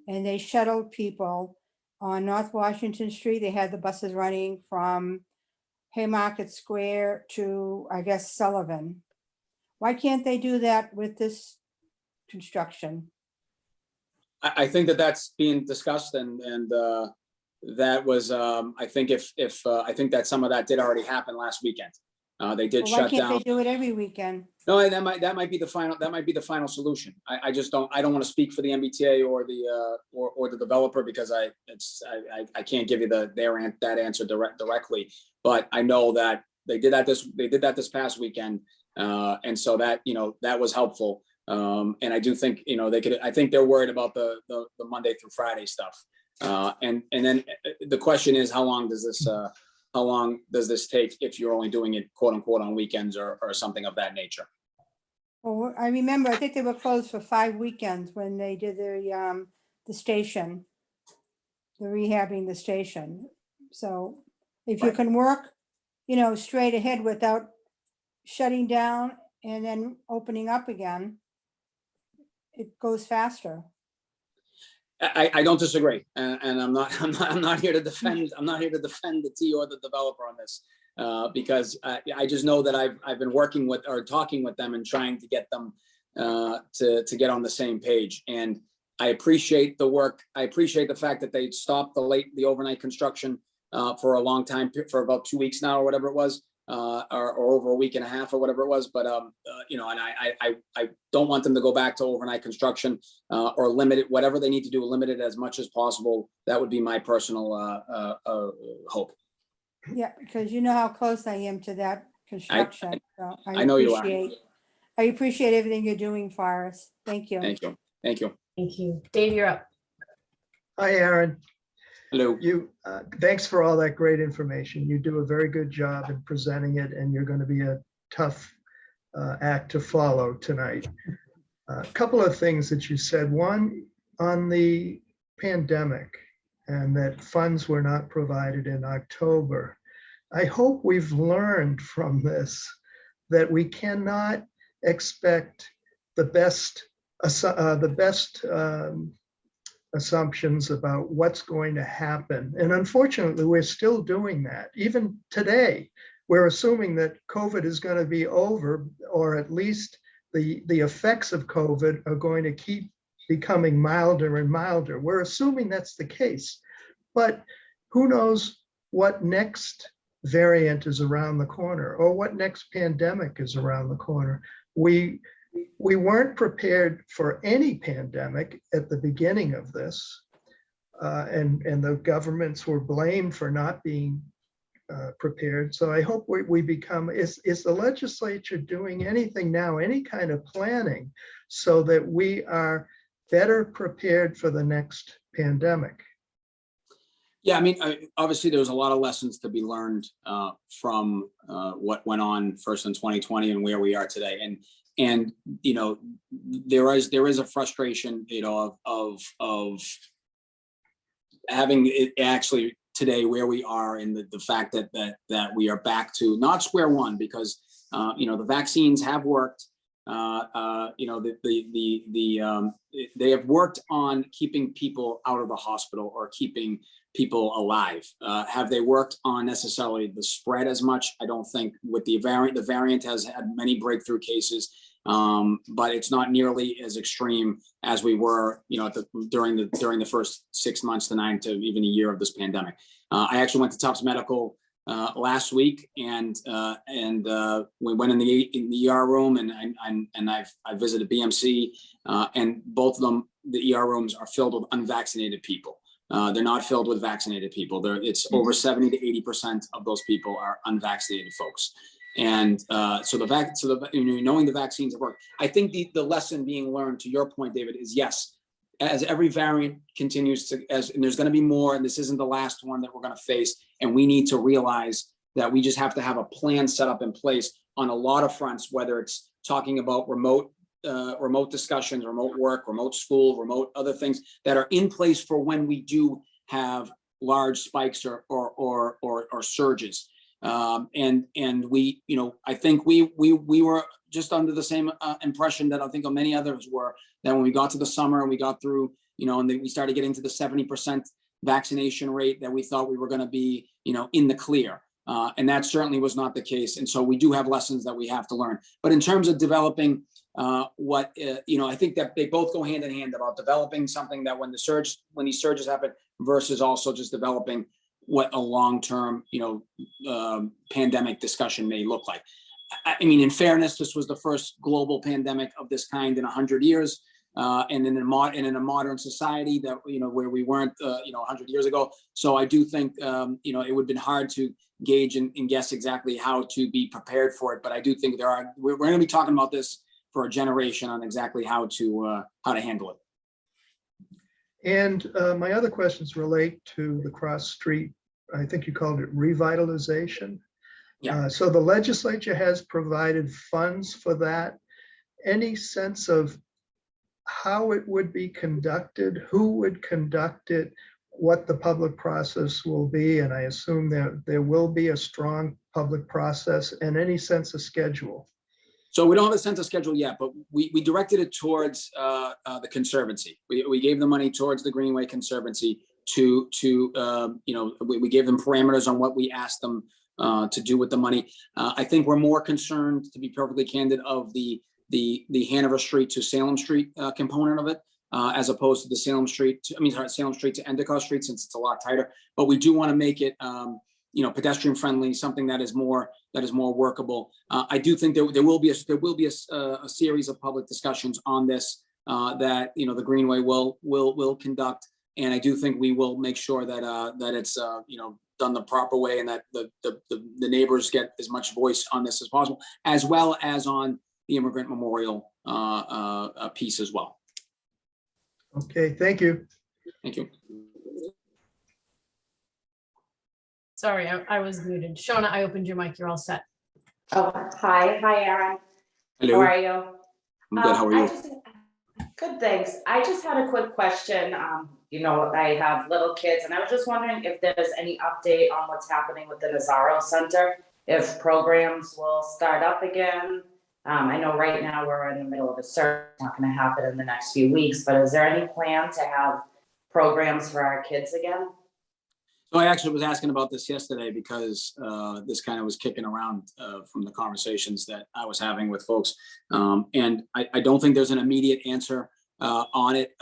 S6: And they shuttled people on North Washington Street. They had the buses running from Haymarket Square to, I guess, Sullivan. Why can't they do that with this construction?
S4: I think that's being discussed, and that was I think I think that some of that did already happen last weekend. They did
S6: Well, why
S4: shut
S6: can't
S4: down.
S6: they do it every weekend?
S4: No, that might be the final solution. I just don't want to speak for the MBTA or the developer, because I can't give you that answer directly. But I know that they did that this past weekend. And so that, that was helpful. And I do think, I think they're worried about the Monday through Friday stuff. And then the question is, how long does this take if you're only doing it quote unquote on weekends or something of that nature?
S6: Well, I remember, I think they were closed for 5 weekends when they did the station, the rehabbing the station. So if you
S4: Right.
S6: can work, straight ahead without shutting down and then opening up again, it goes faster.
S4: I don't disagree, and I'm not here to defend. I'm not here to defend the T or the developer on this, because I just know that I've been working with or talking with them and trying to get them to get on the same page. And I appreciate the work. I appreciate the fact that they stopped the overnight construction for a long time, for about 2 weeks now or whatever it was, or over a week and a half or whatever it was. But and I don't want them to go back to overnight construction or limit it, whatever they need to do, limit it as much as possible. That would be my personal hope.
S6: Yeah, because you know how close I am to that construction. So
S4: I know you are.
S6: I appreciate everything you're doing for us. Thank you.
S4: Thank you. Thank you.
S2: Thank you. Dave, you're up.
S7: Hi, Aaron.
S4: Hello.
S7: Thanks for all that great information. You do a very good job in presenting it, and you're going to be a tough act to follow tonight. A couple of things that you said. One, on the pandemic and that funds were not provided in October. I hope we've learned from this that we cannot expect the best assumptions about what's going to happen. And unfortunately, we're still doing that. Even today, we're assuming that COVID is going to be over, or at least the effects of COVID are going to keep becoming milder and milder. We're assuming that's the case, but who knows what next variant is around the corner or what next pandemic is around the corner. We weren't prepared for any pandemic at the beginning of this, and the governments were blamed for not being prepared. So I hope we become, is the legislature doing anything now, any kind of planning, so that we are better prepared for the next pandemic?
S4: Yeah, I mean, obviously, there was a lot of lessons to be learned from what went on first in 2020 and where we are today. And there is a frustration, of having it actually today where we are, and the fact that we are back to not square one, because the vaccines have worked. They have worked on keeping people out of the hospital or keeping people alive. Have they worked on necessarily the spread as much? I don't think. With the variant has had many breakthrough cases, but it's not nearly as extreme as we were, during the first 6 months to 9 to even a year of this pandemic. I actually went to Tufts Medical last week, and we went in the ER room, and I visited BMC, and both of them, the ER rooms are filled with unvaccinated people. They're not filled with vaccinated people. It's over 70 to 80% of those people are unvaccinated folks. And so knowing the vaccines have worked, I think the lesson being learned, to your point, David, is yes, as every variant continues and there's going to be more, and this isn't the last one that we're going to face, and we need to realize that we just have to have a plan set up in place on a lot of fronts, whether it's talking about remote discussions, remote work, remote school, remote other things that are in place for when we do have large spikes or surges. And we, I think we were just under the same impression that I think many others were, that when we got to the summer and we got through, and then we started getting to the 70% vaccination rate, that we thought we were going to be, in the clear. And that certainly was not the case. And so we do have lessons that we have to learn. But in terms of developing I think that they both go hand in hand, about developing something that when these surges happen, versus also just developing what a long-term, pandemic discussion may look like. I mean, in fairness, this was the first global pandemic of this kind in 100 years. and in a modern society that, where we weren't, 100 years ago. So I do think, it would have been hard to gauge and guess exactly how to be prepared for it. But I do think we're going to be talking about this for a generation on exactly how to handle it.
S7: And my other questions relate to the cross street. I think you called it revitalization.
S4: Yeah.
S7: So the legislature has provided funds for that. Any sense of how it would be conducted, who would conduct it, what the public process will be? And I assume there will be a strong public process, and any sense of schedule.
S4: So we don't have a sense of schedule yet, but we directed it towards the Conservancy. We gave the money towards the Greenway Conservancy we gave them parameters on what we asked them to do with the money. I think we're more concerned, to be perfectly candid, of the Hanover Street to Salem Street component of it, as opposed to the Salem Street to Endicott Street, since it's a lot tighter. But we do want to make it pedestrian friendly, something that is more workable. I do think there will be a series of public discussions on this that the Greenway will conduct, and I do think we will make sure that it's done the proper way, and that the neighbors get as much voice on this as possible, as well as on the Immigrant Memorial piece as well.
S7: Okay, thank you.
S4: Thank you.
S2: Sorry, I was muted. Shauna, I opened your mic. You're all set.
S8: Oh, hi, Aaron.
S4: Hello.
S8: How are you?
S4: I'm good. How are you?
S8: Good, thanks. I just had a quick question. I have little kids, and I was just wondering if there's any update on what's happening with the Nazaro Center, if programs will start up again. I know right now we're in the middle of a search, it's not going to happen in the next few weeks, but is there any plan to have programs for our kids again?
S4: So I actually was asking about this yesterday because this kind of was kicking around from the conversations that I was having with folks. And I don't think there's an immediate answer on it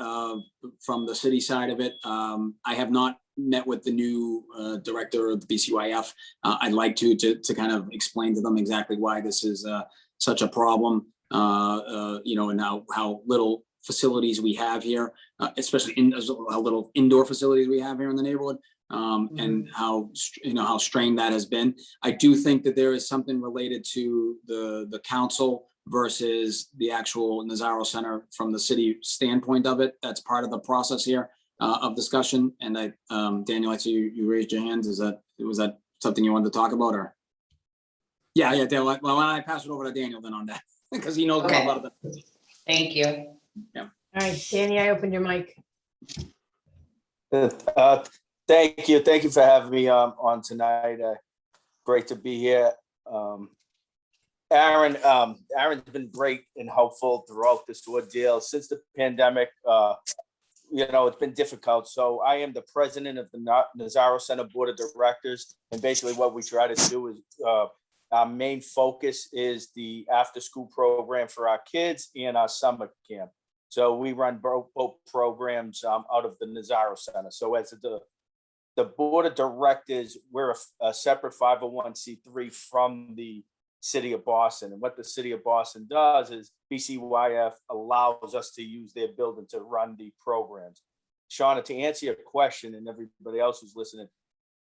S4: from the city side of it. I have not met with the new director of the BCYF. I'd like to kind of explain to them exactly why this is such a problem, and how little facilities we have here, especially how little indoor facilities we have here in the neighborhood. And how strained that has been. I do think that there is something related to the council versus the actual Nazaro Center from the city standpoint of it. That's part of the process here of discussion. And Daniel, I see you raised your hands. Was that something you wanted to talk about, or? Yeah, Daniel. Well, why don't I pass it over to Daniel then on that, because he knows
S8: Okay.
S4: more about it.
S8: Thank you.
S2: All right, Danny, I opened your mic.
S9: Thank you for having me on tonight. Great to be here. Aaron's been great and helpful throughout this ordeal since the pandemic. It's been difficult. So I am the president of the Nazaro Center Board of Directors, and basically what we try to do is our main focus is the after-school program for our kids and our summer camp. So we run both programs out of the Nazaro Center. So as the board of directors, we're a separate 501c3 from the city of Boston. And what the city of Boston does is BCYF allows us to use their building to run the programs. Shauna, to answer your question, and everybody else who's listening,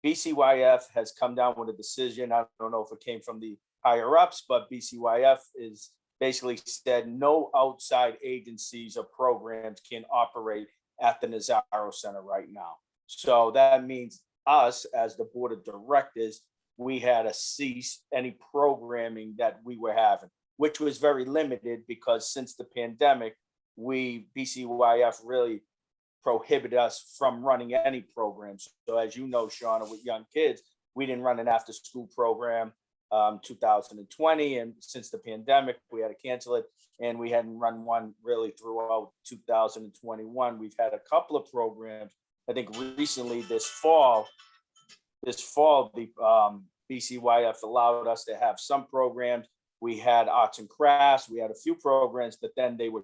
S9: BCYF has come down with a decision. I don't know if it came from the higher ups, but BCYF is basically said no outside agencies or programs can operate at the Nazaro Center right now. So that means us as the board of directors, we had to cease any programming that we were having, which was very limited because since the pandemic, BCYF really prohibited us from running any programs. So as you know, Shauna, with young kids, we didn't run an after school program 2020. And since the pandemic, we had to cancel it. And we hadn't run one really throughout 2021. We've had a couple of programs. I think recently this fall, the BCYF allowed us to have some programs. We had arts and crafts. We had a few programs, but then they were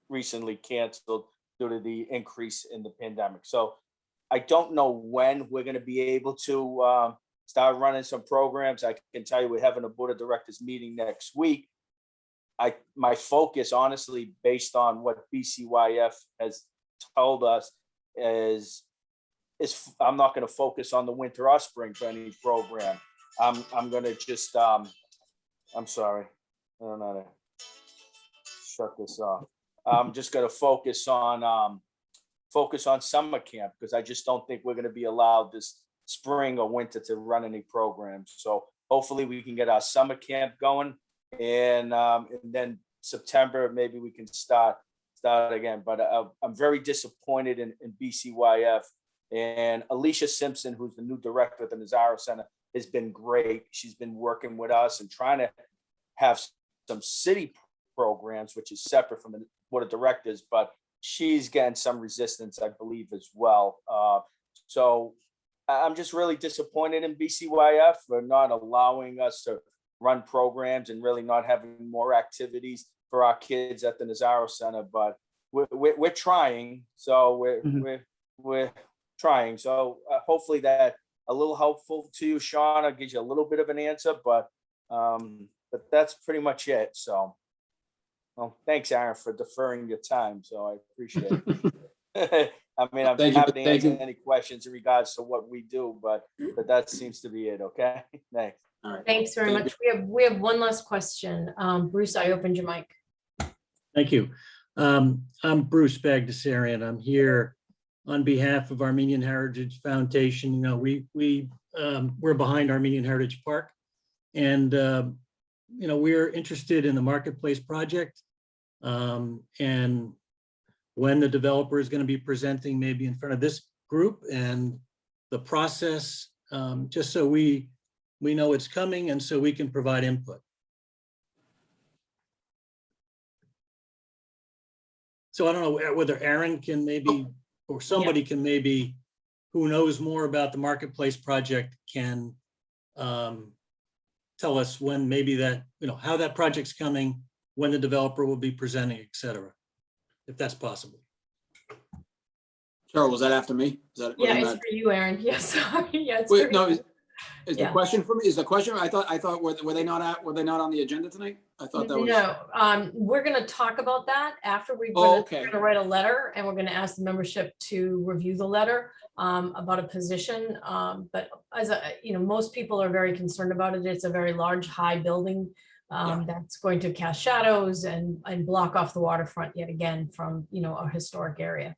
S9: recently canceled due to the increase in the pandemic. So I don't know when we're going to be able to start running some programs. I can tell you we're having a board of directors meeting next week my focus, honestly, based on what BCYF has told us, is I'm not going to focus on the winter or spring training program. I'm going to just I'm sorry, I don't know how to shut this off. I'm just going to focus on summer camp, because I just don't think we're going to be allowed this spring or winter to run any programs. So hopefully we can get our summer camp going, and then September maybe we can start again. But I'm very disappointed in BCYF, and Alicia Simpson, who's the new director at the Nazaro Center, has been great. She's been working with us and trying to have some city programs, which is separate from the board of directors, but she's getting some resistance, I believe, as well. So I'm just really disappointed in BCYF for not allowing us to run programs and really not having more activities for our kids at the Nazaro Center. But we're trying, so we're trying. So hopefully that a little helpful to you, Sean. I'll give you a little bit of an answer, but that's pretty much it. So, well, thanks, Aaron, for deferring your time. So I appreciate it. I mean, I'm happy to answer any questions in regards to what we do, but that seems to be it. Okay, thanks.
S4: All right.
S2: Thanks very much. We have one last question. Bruce, I opened your mic.
S10: Thank you. I'm Bruce Bagdasarian. I'm here on behalf of Armenian Heritage Foundation. You know, we're behind Armenian Heritage Park, and you know, we're interested in the Marketplace project, and when the developer is going to be presenting maybe in front of this group and the process, just so we know it's coming and so we can provide input. So I don't know whether Aaron can maybe, or somebody can maybe, who knows more about the Marketplace project, can tell us when maybe that, you know, how that project's coming, when the developer will be presenting, et cetera, if that's possible.
S4: Cheryl, was that after me? Is that?
S2: Yeah, it's for you, Aaron. Yes. Sorry. Yeah, it's
S4: Wait,
S2: for
S4: no.
S2: you.
S4: Is the question for me? Is the question? I thought were they not on the agenda tonight? I thought that was.
S2: No, we're going to talk about that after we're
S4: Oh,
S2: going to write a letter, and we're going to ask the membership to review the letter about a position. But as you know, most people are very concerned about it. It's a very large, high building that's going to cast shadows and block off the waterfront yet again from, you know, a historic area.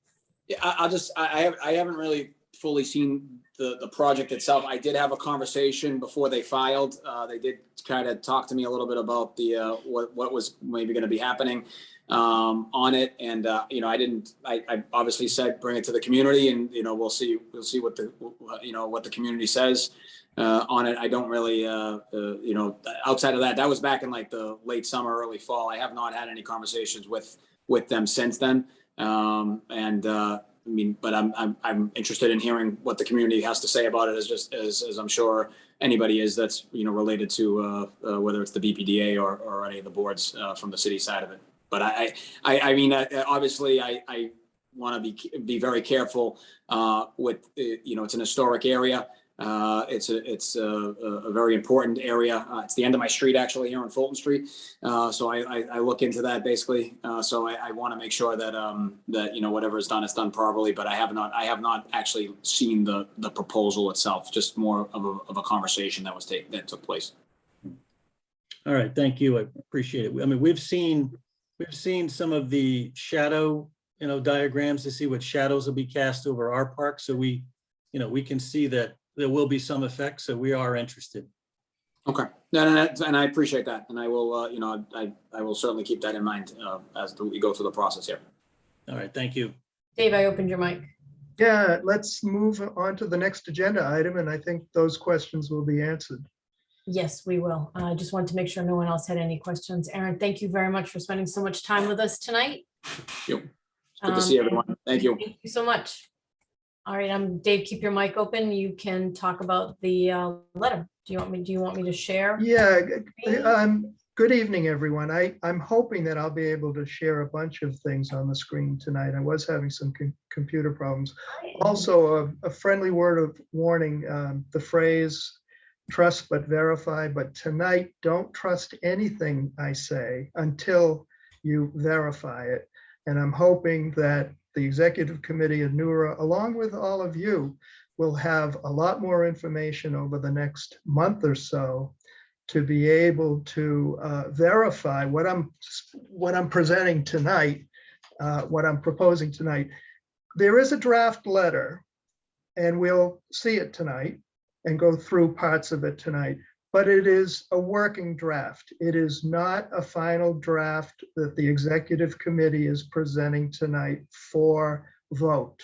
S4: Yeah, I haven't really fully seen the project itself. I did have a conversation before they filed. They did kind of talk to me a little bit about the what was maybe going to be happening on it, and you know, I obviously said bring it to the community, and you know, we'll see what the community says on it. I don't really you know, outside of that was back in like the late summer, early fall. I have not had any conversations with them since then. I mean, but I'm interested in hearing what the community has to say about it, as I'm sure anybody is that's, you know, related to whether it's the BPDA or any of the boards from the city side of it. But I mean, obviously I want to be very careful with, you know, it's an historic area. It's a very important area. It's the end of my street, actually, here on Fulton Street. So I look into that basically. So I want to make sure that that, you know, whatever is done, it's done properly. But I have not actually seen the proposal itself. Just more of a conversation that took place.
S10: All right, thank you. I appreciate it. I mean, we've seen some of the shadow, you know, diagrams to see what shadows will be cast over our park. So we can see that there will be some effect, so we are interested.
S4: Okay, no, and I appreciate that, and I will, you know, I will certainly keep that in mind as we go through the process here.
S10: All right, thank you.
S2: Dave, I opened your mic.
S7: Yeah, let's move on to the next agenda item, and I think those questions will be answered.
S2: Yes, we will. I just wanted to make sure no one else had any questions. Aaron, thank you very much for spending so much time with us tonight.
S4: Good to see everyone. Thank you.
S2: Thank you so much. All right, Dave, keep your mic open. You can talk about the letter. Do you want me to share?
S7: Yeah, good evening, everyone. I'm hoping that I'll be able to share a bunch of things on the screen tonight. I was having some computer problems. Also, a friendly word of warning, the phrase trust but verify, but tonight, don't trust anything I say until you verify it. And I'm hoping that the executive committee of NEWRA, along with all of you, will have a lot more information over the next month or so to be able to verify what I'm presenting tonight, what I'm proposing tonight. There is a draft letter, and we'll see it tonight and go through parts of it tonight, but it is a working draft. It is not a final draft that the executive committee is presenting tonight for vote.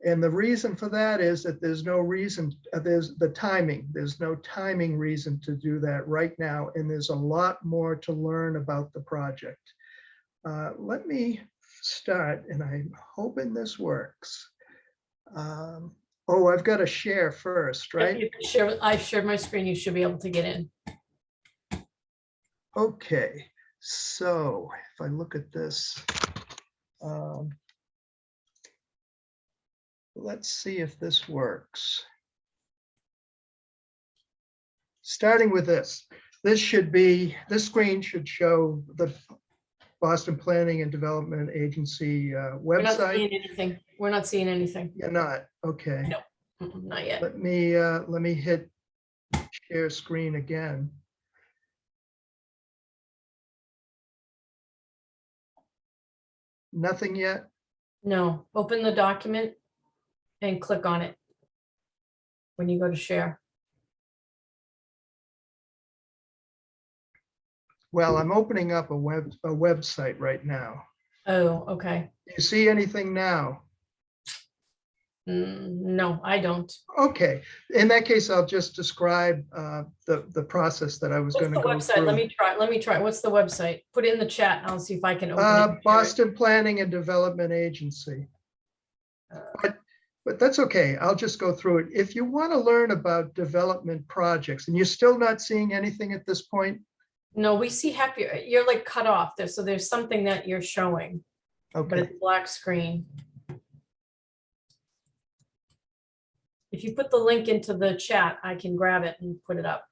S7: And the reason for that is that there's no reason, there's the timing. There's no timing reason to do that right now. And there's a lot more to learn about the project. Let me start, and I'm hoping this works. Oh, I've got to share first, right?
S2: You can share, I've shared my screen. You should be able to get in.
S7: Okay, so if I look at this, let's see if this works. Starting with this screen should show the Boston Planning and Development Agency
S2: We're not
S7: website.
S2: seeing anything. We're not seeing anything.
S7: You're not, okay.
S2: No. Not yet.
S7: Let me hit share screen again. Nothing yet?
S2: No. Open the document and click on it when you go to share.
S7: Well, I'm opening up a website right now.
S2: Oh, okay.
S7: Do you see anything now?
S2: No, I don't.
S7: Okay, in that case, I'll just describe the process that I was
S2: What's
S7: going
S2: the
S7: to go
S2: website?
S7: through.
S2: Let me try. What's the website? Put it in the chat and I'll see if I can open it.
S7: Boston Planning and Development Agency. But that's okay. I'll just go through it. If you want to learn about development projects, and you're still not seeing anything at this point?
S2: No, we see happy. You're like cut off there. So there's something that you're showing, but
S7: Okay,
S2: it's black screen. If you put the link into the chat, I can grab it and put it up.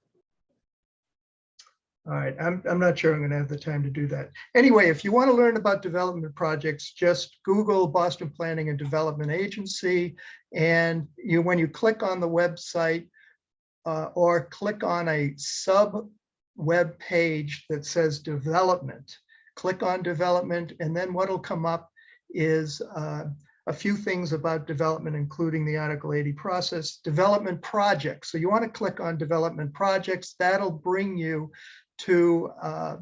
S7: all right. I'm not sure I'm going to have the time to do that. Anyway, if you want to learn about development projects, just Google Boston Planning and Development Agency. And when you click on the website or click on a sub web page that says development, click on development, and then what'll come up is a few things about development, including the Article 80 process, development projects. So you want to click on development projects. That'll bring you to a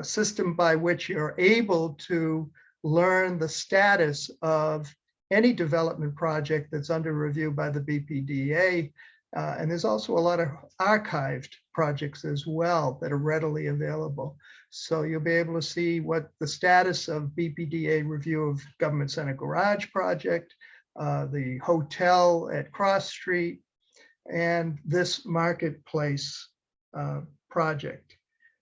S7: system by which you're able to learn the status of any development project that's under review by the BPDA. And there's also a lot of archived projects as well that are readily available. So you'll be able to see what the status of BPDA review of Government Center Garage project, the hotel at Cross Street, and this marketplace project.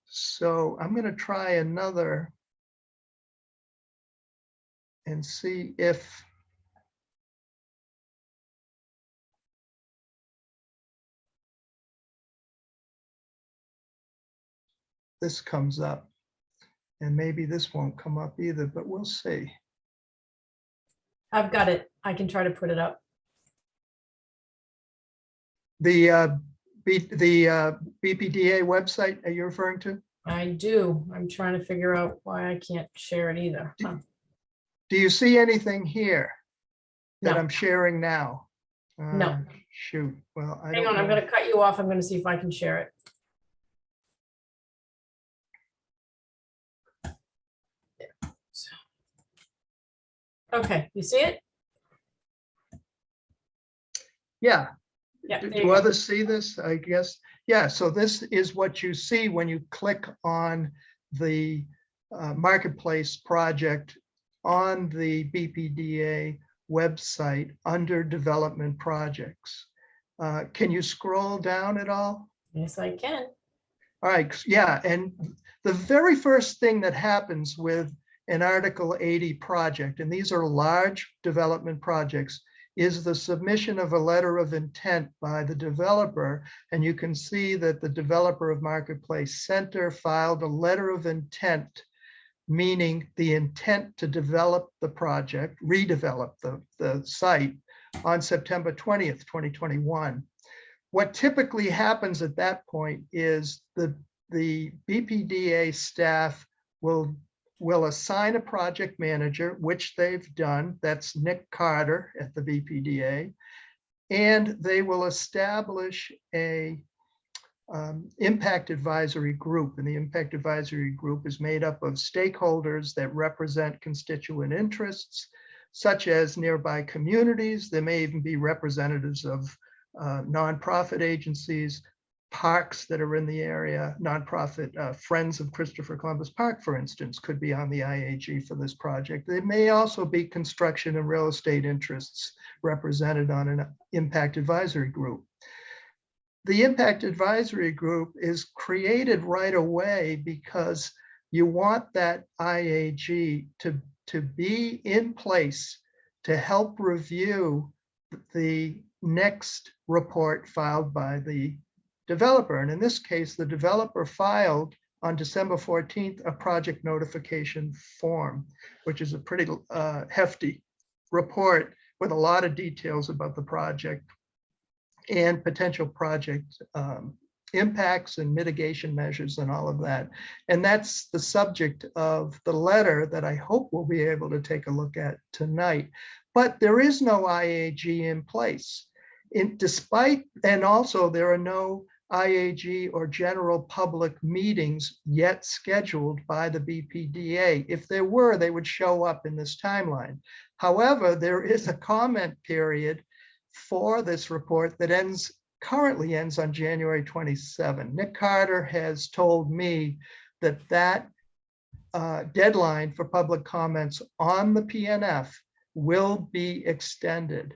S7: So I'm going to try another and see if this comes up. And maybe this won't come up either, but we'll see.
S2: I've got it. I can try to put it up.
S7: The BPDA website are you referring to?
S2: I do. I'm trying to figure out why I can't share it either. Huh.
S7: Do you see anything here that
S2: No.
S7: I'm sharing now?
S2: No.
S7: Shoot. Well, I
S2: Hang
S7: don't
S2: on, I'm
S7: know.
S2: going to cut you off. I'm going to see if I can share it. Okay, you see it?
S7: Yeah.
S2: Yeah. there you
S7: Do
S2: go.
S7: others see this? I guess. Yeah. So this is what you see when you click on the marketplace project on the BPDA website under development projects. Can you scroll down at all?
S2: Yes, I can.
S7: All right, yeah, and the very first thing that happens with an Article 80 project, and these are large development projects, is the submission of a letter of intent by the developer. And you can see that the developer of Marketplace Center filed a letter of intent, meaning the intent to develop the project, redevelop the site on September 20th, 2021. What typically happens at that point is the BPDA staff will assign a project manager, which they've done. That's Nick Carter at the BPDA. And they will establish a impact advisory group. And the impact advisory group is made up of stakeholders that represent constituent interests, such as nearby communities. There may even be representatives of nonprofit agencies, parks that are in the area. Nonprofit Friends of Christopher Columbus Park, for instance, could be on the IAG for this project. There may also be construction and real estate interests represented on an impact advisory group. The impact advisory group is created right away because you want that IAG to be in place to help review the next report filed by the developer. And in this case, the developer filed on December 14th a project notification form, which is a pretty hefty report with a lot of details about the project and potential project impacts and mitigation measures and all of that. And that's the subject of the letter that I hope we'll be able to take a look at tonight. But there is no IAG in place. And also there are no IAG or general public meetings yet scheduled by the BPDA. If there were, they would show up in this timeline. However, there is a comment period for this report that currently ends on January 27. Nick Carter has told me that deadline for public comments on the PNF will be extended.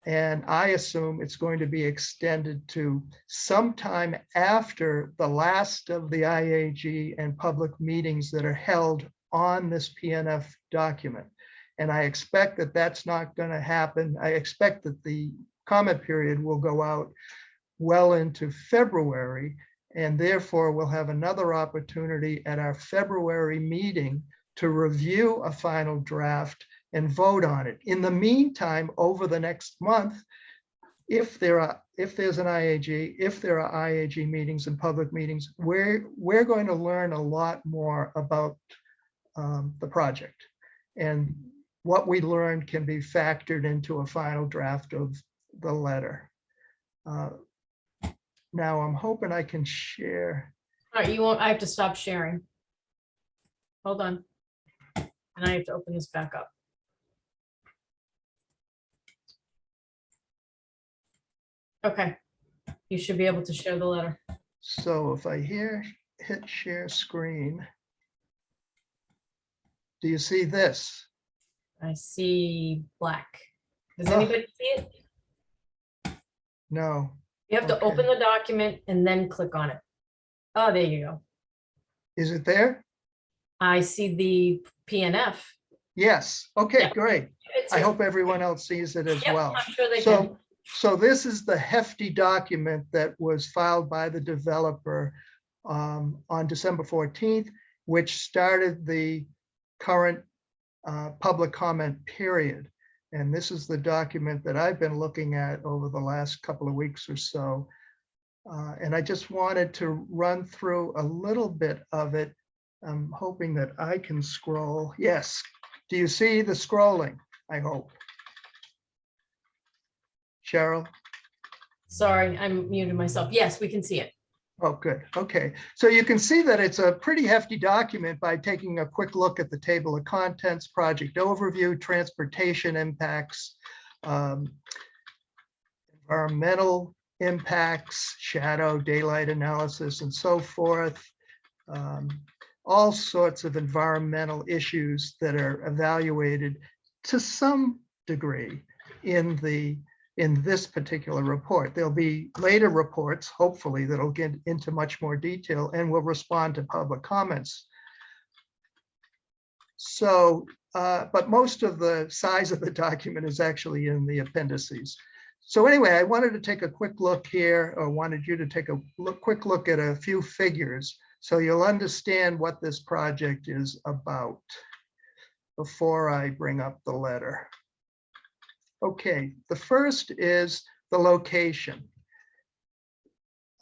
S7: And I assume it's going to be extended to sometime after the last of the IAG and public meetings that are held on this PNF document. And I expect that that's not going to happen. I expect that the comment period will go out well into February, and therefore we'll have another opportunity at our February meeting to review a final draft and vote on it. In the meantime, over the next month, if there's an IAG, if there are IAG meetings and public meetings, we're going to learn a lot more about the project. And what we learned can be factored into a final draft of the letter. Now I'm hoping I can share.
S2: All right, I have to stop sharing. Hold on. And I have to open this back up. Okay, you should be able to share the letter.
S7: So if I hit share screen, do you see this?
S2: I see black. Does anybody see it?
S7: No.
S2: You have to
S7: Okay.
S2: open the document and then click on it. Oh, there you go.
S7: Is it there?
S2: I see the PNF.
S7: Yes. Okay,
S2: Yeah.
S7: great.
S2: It's
S7: I
S2: here.
S7: hope everyone else sees it as
S2: Yep,
S7: well.
S2: I'm sure they can.
S7: So this is the hefty document that was filed by the developer on December 14th, which started the current public comment period. And this is the document that I've been looking at over the last couple of weeks or so. And I just wanted to run through a little bit of it. I'm hoping that I can scroll. Yes. Do you see the scrolling? I hope. Cheryl?
S2: Sorry, I muted myself. Yes, we can see it.
S7: Oh, good. Okay. So you can see that it's a pretty hefty document by taking a quick look at the table of contents, project overview, transportation impacts, environmental impacts, shadow, daylight analysis, and so forth. All sorts of environmental issues that are evaluated to some degree in this particular report. There'll be later reports, hopefully, that'll get into much more detail and will respond to public comments. So but most of the size of the document is actually in the appendices. So anyway, I wanted to take a quick look here, or wanted you to take a quick look at a few figures so you'll understand what this project is about before I bring up the letter. Okay, the first is the location.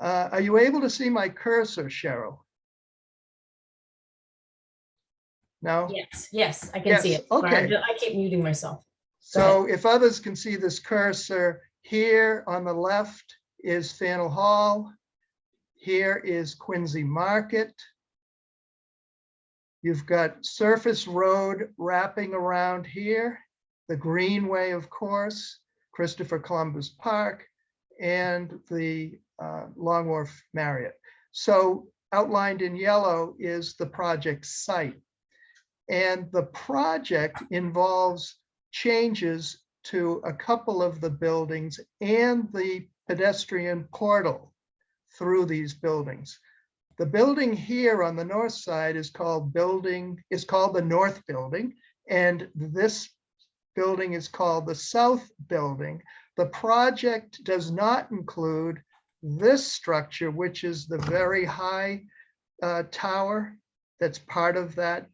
S7: Are you able to see my cursor, Cheryl? No?
S2: Yes, I can see
S7: Yes,
S2: it.
S7: okay.
S2: I keep muting myself.
S7: So if others can see this cursor, here on the left is Faneuil Hall. Here is Quincy Market. You've got Surface Road wrapping around here, the Greenway, of course, Christopher Columbus Park, and the Long Wharf Marriott. So outlined in yellow is the project site. And the project involves changes to a couple of the buildings and the pedestrian portal through these buildings. The building here on the north side is called the North Building, and this building is called the South Building. The project does not include this structure, which is the very high tower that's part of that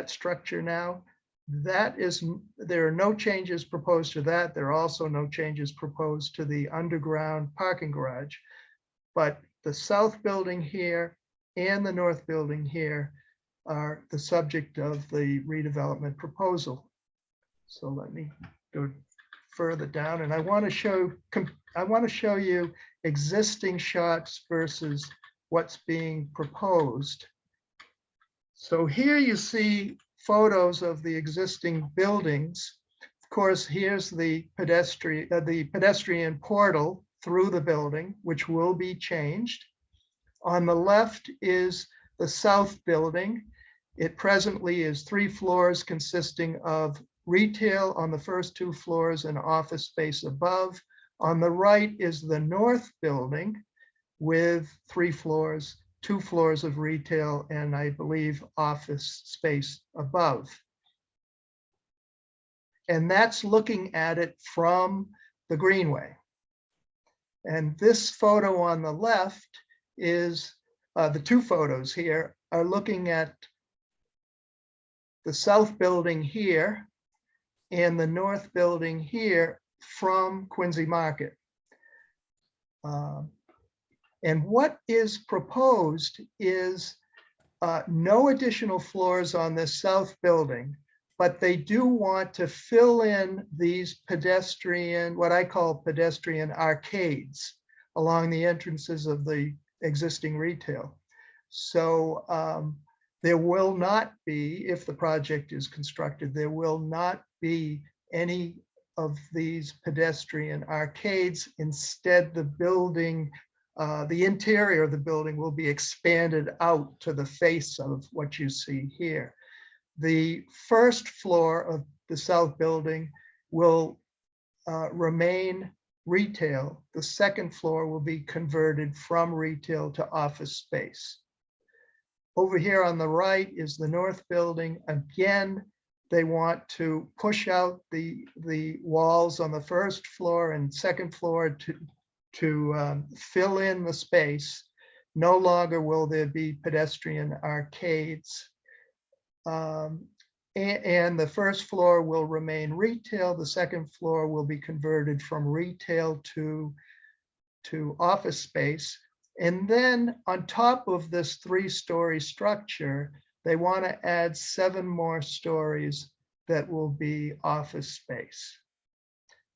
S7: structure now. There are no changes proposed to that. There are also no changes proposed to the underground parking garage. But the South Building here and the North Building here are the subject of the redevelopment proposal. So let me go further down, and I want to show you existing shots versus what's being proposed. So here you see photos of the existing buildings. Of course, here's the pedestrian portal through the building, which will be changed. On the left is the South Building. It presently is 3 floors consisting of retail on the first 2 floors and office space above. On the right is the North Building with 3 floors, 2 floors of retail, and I believe office space above. And that's looking at it from the Greenway. And this photo on the left is, the 2 photos here are looking at the South Building here and the North Building here from Quincy Market. And what is proposed is no additional floors on this South Building, but they do want to fill in these pedestrian, what I call pedestrian arcades along the entrances of the existing retail. So there will not be, if the project is constructed, there will not be any of these pedestrian arcades. Instead, the building, the interior of the building will be expanded out to the face of what you see here. The first floor of the South Building will remain retail. The second floor will be converted from retail to office space. Over here on the right is the North Building. Again, they want to push out the walls on the first floor and second floor to fill in the space. No longer will there be pedestrian arcades. And the first floor will remain retail. The second floor will be converted from retail to office space. And then on top of this 3-story structure, they want to add 7 more stories that will be office space.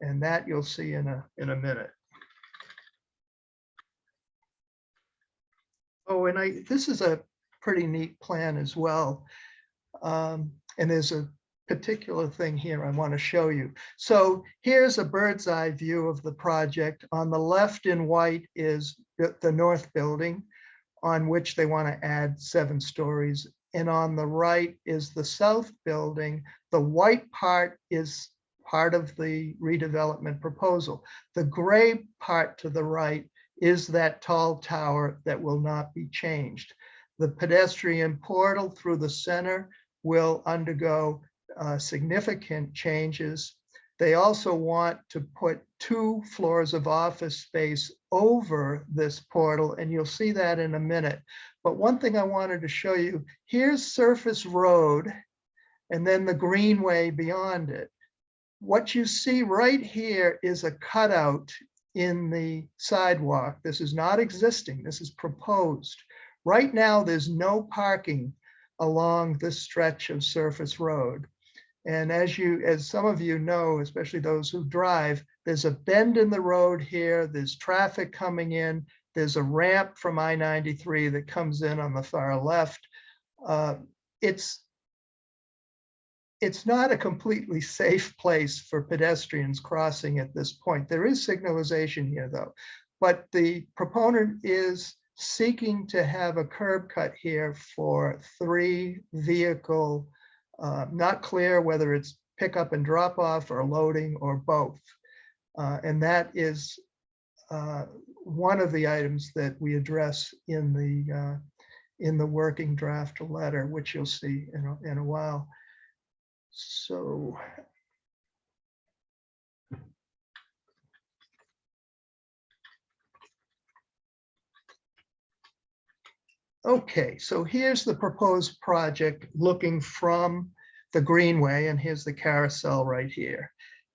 S7: And that you'll see in a minute. Oh, and this is a pretty neat plan as well. And there's a particular thing here I want to show you. So here's a bird's eye view of the project. On the left in white is the North Building, on which they want to add 7 stories. And on the right is the South Building. The white part is part of the redevelopment proposal. The gray part to the right is that tall tower that will not be changed. The pedestrian portal through the center will undergo significant changes. They also want to put 2 floors of office space over this portal, and you'll see that in a minute. But one thing I wanted to show you, here's Surface Road, and then the greenway beyond it. What you see right here is a cutout in the sidewalk. This is not existing, this is proposed. Right now, there's no parking along this stretch of Surface Road. And as some of you know, especially those who drive, there's a bend in the road here, there's traffic coming in, there's a ramp from I-93 that comes in on the far left. It's not a completely safe place for pedestrians crossing at this point. There is signalization here though, but the proponent is seeking to have a curb cut here for 3 vehicle, not clear whether it's pick up and drop off or loading or both. And that is one of the items that we address in the working draft letter, which you'll see in a while. So okay, so here's the proposed project looking from the greenway, and here's the carousel right here.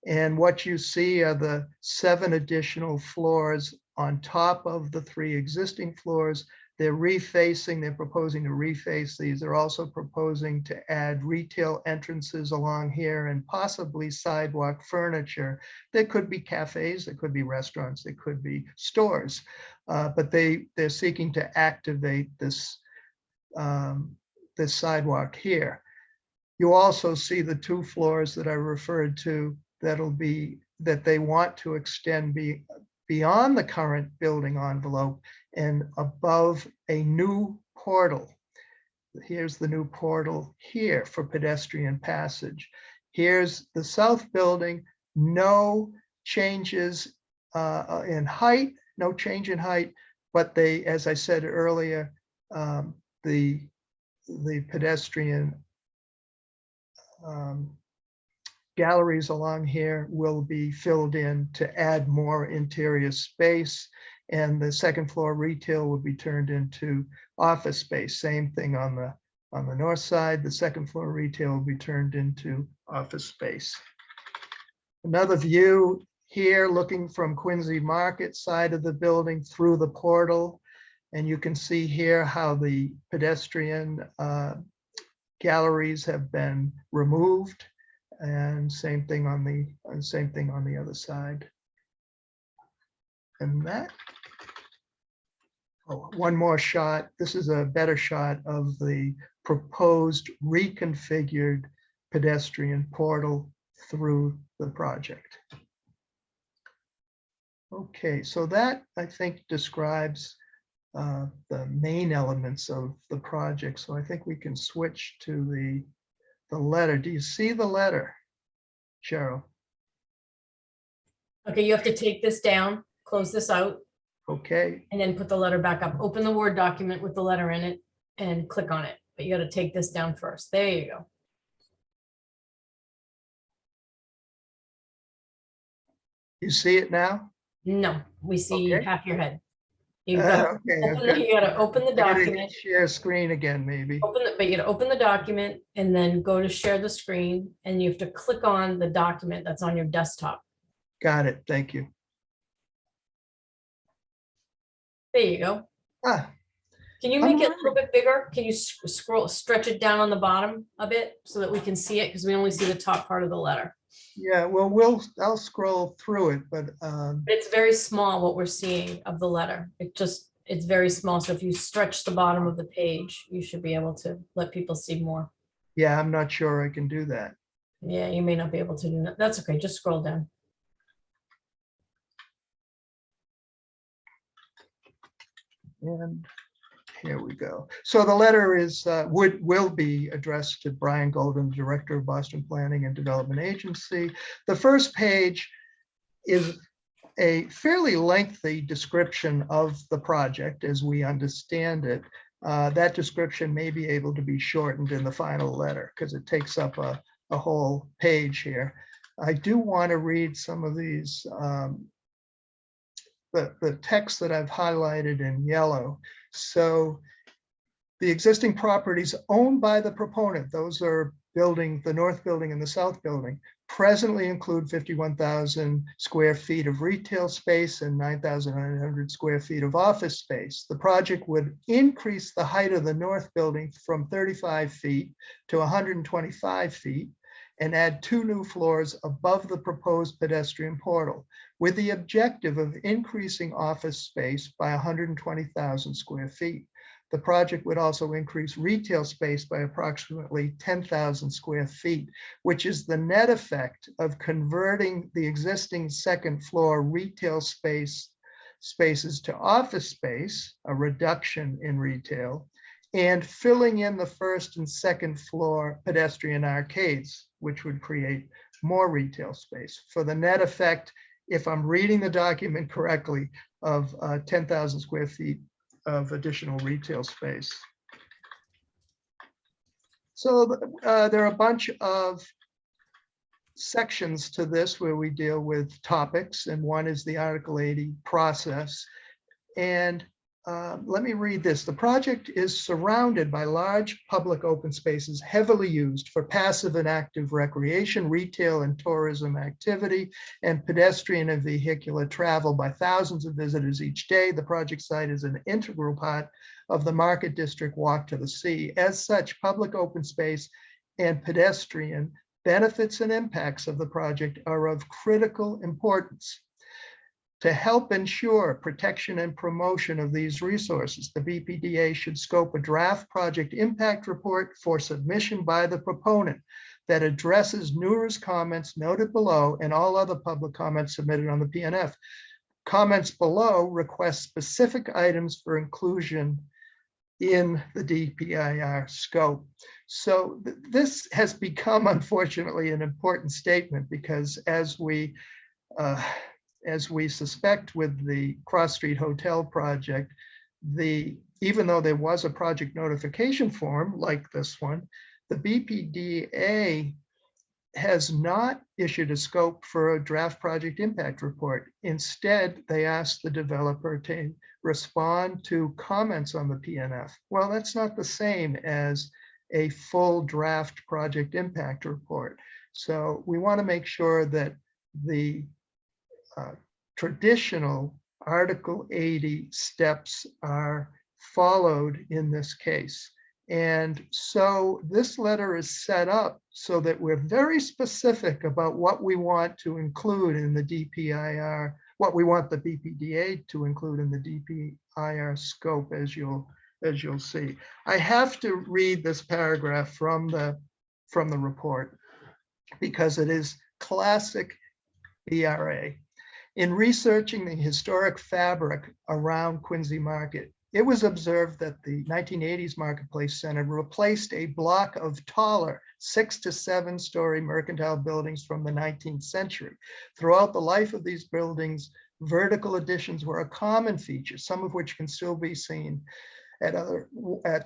S7: And what you see are the 7 additional floors on top of the 3 existing floors. They're proposing to reface these. They're also proposing to add retail entrances along here and possibly sidewalk furniture. There could be cafes, there could be restaurants, there could be stores, but they're seeking to activate this, this sidewalk here. You also see the 2 floors that I referred to that they want to extend beyond the current building envelope and above a new portal. Here's the new portal here for pedestrian passage. Here's the south building, no changes in height, no change in height, but they, as I said earlier, the pedestrian galleries along here will be filled in to add more interior space, and the 2nd floor retail will be turned into office space. Same thing on the north side. The 2nd floor retail will be turned into office space. Another view here looking from Quincy Market side of the building through the portal, and you can see here how the pedestrian galleries have been removed. And same thing on the other side. And that, one more shot. This is a better shot of the proposed reconfigured pedestrian portal through the project. Okay, so that I think describes the main elements of the project. So I think we can switch to the letter. Do you see the letter, Cheryl?
S2: Okay, you have to take this down, close this out,
S7: Okay,
S2: and then put the letter back up. Open the Word document with the letter in it and click on it. But you got to take this down first. There you go.
S7: you see it now?
S2: No, we see
S7: Okay.
S2: half your head. You got
S7: Okay,
S2: you got to open the
S7: I gotta
S2: document.
S7: share screen again, maybe.
S2: But you got to open the document and then go to share the screen, and you have to click on the document that's on your desktop.
S7: Got it, thank you.
S2: There you go.
S7: Ah,
S2: Can you make it a little bit bigger? Can you stretch it down on the bottom a bit so that we can see it? Because we only see the top part of the letter.
S7: yeah, well, I'll scroll through it, but
S2: It's very small what we're seeing of the letter. It's very small. So if you stretch the bottom of the page, you should be able to let people see more.
S7: yeah, I'm not sure I can do that.
S2: Yeah, you may not be able to do that. That's okay. Just scroll down.
S7: And here we go. So the letter is will be addressed to Brian Golden, Director of Boston Planning and Development Agency. The first page is a fairly lengthy description of the project as we understand it. That description may be able to be shortened in the final letter because it takes up a a whole page here. I do want to read some of these, the text that I've highlighted in yellow. So the existing properties owned by the proponent, those are building, the north building and the south building, presently include 51,000 square feet of retail space and 9,900 square feet of office space. The project would increase the height of the north building from 35 feet to 125 feet and add 2 new floors above the proposed pedestrian portal, with the objective of increasing office space by 120,000 square feet. The project would also increase retail space by approximately 10,000 square feet, which is the net effect of converting the existing second floor retail spaces to office space, a reduction in retail, and filling in the first and second floor pedestrian arcades, which would create more retail space, for the net effect, if I'm reading the document correctly, of 10,000 square feet of additional retail space. So there are a bunch of sections to this where we deal with topics, and one is the Article 80 process. And let me read this. The project is surrounded by large public open spaces heavily used for passive and active recreation, retail and tourism activity, and pedestrian and vehicular travel by thousands of visitors each day. The project site is an integral part of the Market District Walk to the Sea. As such, public open space and pedestrian benefits and impacts of the project are of critical importance. To help ensure protection and promotion of these resources, the BPDA should scope a draft project impact report for submission by the proponent that addresses NEWRA's comments noted below and all other public comments submitted on the PNF. Comments below request specific items for inclusion in the DPIR scope. So this has become, unfortunately, an important statement, because as we suspect with the Cross Street Hotel project, even though there was a project notification form like this one, the BPDA has not issued a scope for a draft project impact report. Instead, they asked the developer to respond to comments on the PNF. Well, that's not the same as a full draft project impact report. So we want to make sure that the traditional Article 80 steps are followed in this case. And so this letter is set up so that we're very specific about what we want to include in the DPIR, what we want the BPDA to include in the DPIR scope, as you'll see. I have to read this paragraph from the report because it is classic BRA. In researching the historic fabric around Quincy Market, it was observed that the 1980s Marketplace Center replaced a block of taller 6 to 7 story mercantile buildings from the 19th century. Throughout the life of these buildings, vertical additions were a common feature, some of which can still be seen at the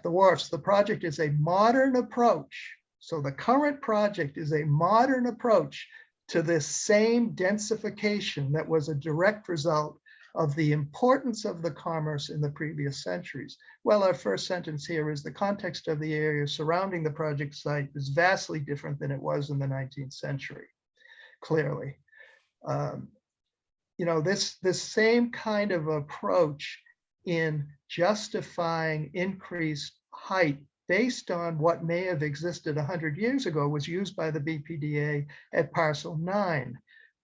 S7: wharfs. The project is a modern approach. So the current project is a modern approach to this same densification that was a direct result of the importance of the commerce in the previous centuries. Well, our first sentence here is the context of the area surrounding the project site is vastly different than it was in the 19th century, clearly. This same kind of approach in justifying increased height based on what may have existed 100 years ago was used by the BPDA at Parcel 9,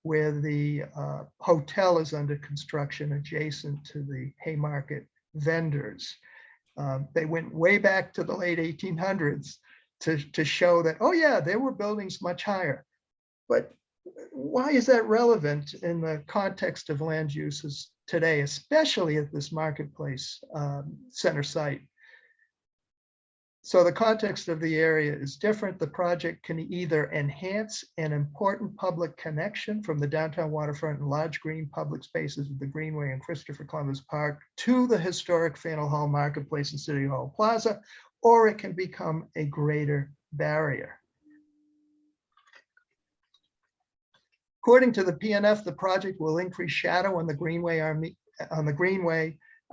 S7: where the hotel is under construction adjacent to the Haymarket vendors. They went way back to the late 1800s to show that, oh yeah, there were buildings much higher. But why is that relevant in the context of land uses today, especially at this Marketplace Center site? So the context of the area is different. The project can either enhance an important public connection from the downtown waterfront and large green public spaces of the Greenway and Christopher Columbus Park to the historic Faneuil Hall Marketplace and City Hall Plaza, or it can become a greater barrier. According to the PNF, the project will increase shadow on the Greenway,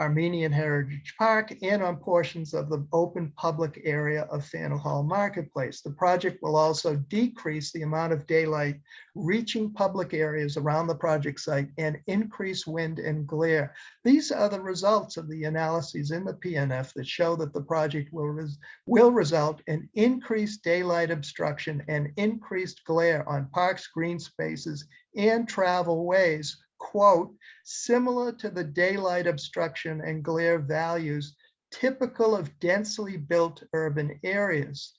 S7: Armenian Heritage Park, and on portions of the open public area of Faneuil Hall Marketplace. The project will also decrease the amount of daylight reaching public areas around the project site and increase wind and glare. These are the results of the analyses in the PNF that show that the project will result in increased daylight obstruction and increased glare on parks, green spaces, and travel ways, quote, similar to the daylight obstruction and glare values typical of densely built urban areas.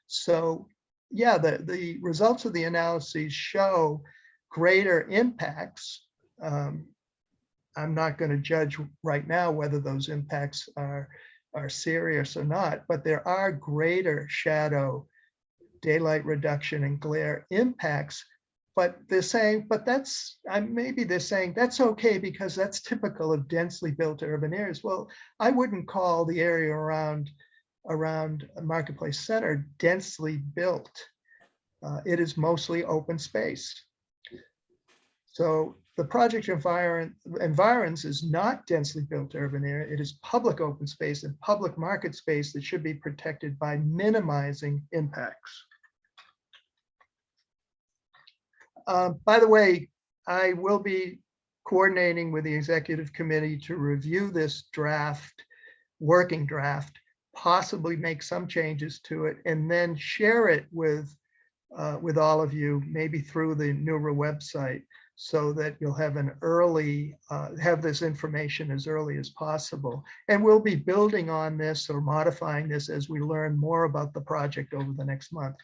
S7: So yeah, the results of the analyses show greater impacts. I'm not going to judge right now whether those impacts are serious or not, but there are greater shadow, daylight reduction, and glare impacts. But they're saying, maybe they're saying that's okay because that's typical of densely built urban areas. Well, I wouldn't call the area around Marketplace Center densely built. It is mostly open space. So the project environs is not densely built urban area. It is public open space and public market space that should be protected by minimizing impacts. By the way, I will be coordinating with the executive committee to review this draft, working draft, possibly make some changes to it, and then share it with all of you, maybe through the NEWRA website, so that you'll have an early, have this information as early as possible. And we'll be building on this or modifying this as we learn more about the project over the next month.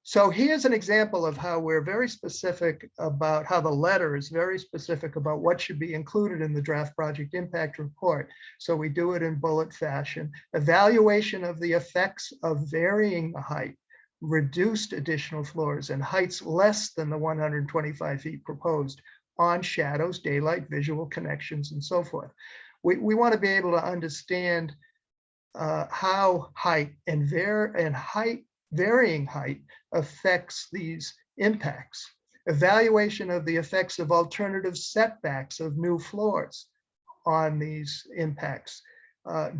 S7: So here's an example of how we're very specific about how the letter is very specific about what should be included in the draft project impact report. So we do it in bullet fashion. Evaluation of the effects of varying height, reduced additional floors, and heights less than the 125 feet proposed on shadows, daylight, visual connections, and so forth. We want to be able to understand how height and varying height affects these impacts. Evaluation of the effects of alternative setbacks of new floors on these impacts.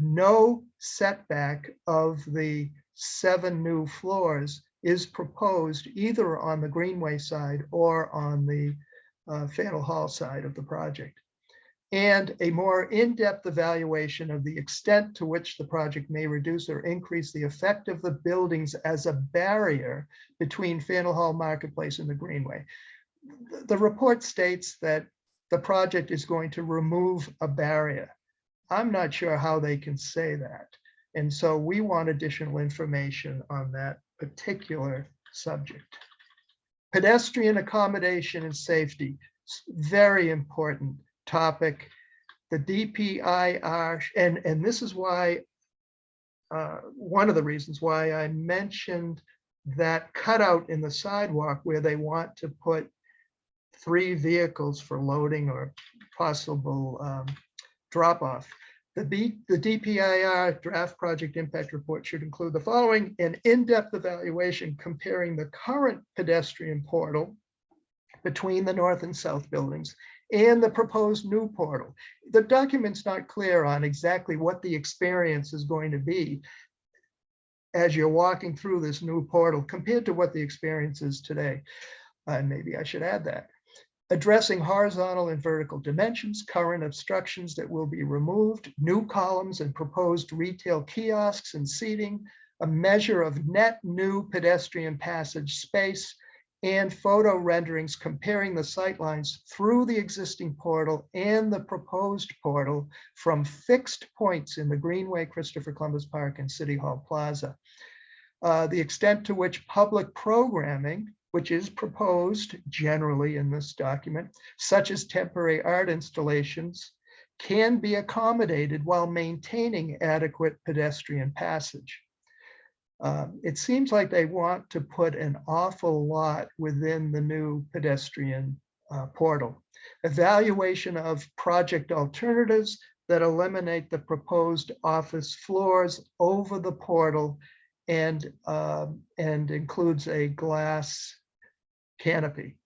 S7: No setback of the 7 new floors is proposed either on the Greenway side or on the Faneuil Hall side of the project. And a more in-depth evaluation of the extent to which the project may reduce or increase the effect of the buildings as a barrier between Faneuil Hall Marketplace and the Greenway. The report states that the project is going to remove a barrier. I'm not sure how they can say that. And so we want additional information on that particular subject. Pedestrian accommodation and safety, very important topic. The DPIR, and this is why, one of the reasons why I mentioned that cutout in the sidewalk where they want to put 3 vehicles for loading or possible drop off. The DPIR draft project impact report should include the following: an in-depth evaluation comparing the current pedestrian portal between the north and south buildings and the proposed new portal. The document's not clear on exactly what the experience is going to be as you're walking through this new portal compared to what the experience is today. And maybe I should add that. Addressing horizontal and vertical dimensions, current obstructions that will be removed, new columns and proposed retail kiosks and seating, a measure of net new pedestrian passage space, and photo renderings comparing the sightlines through the existing portal and the proposed portal from fixed points in the Greenway, Christopher Columbus Park, and City Hall Plaza. The extent to which public programming, which is proposed generally in this document, such as temporary art installations, can be accommodated while maintaining adequate pedestrian passage. It seems like they want to put an awful lot within the new pedestrian portal. Evaluation of project alternatives that eliminate the proposed office floors over the portal and includes a glass canopy.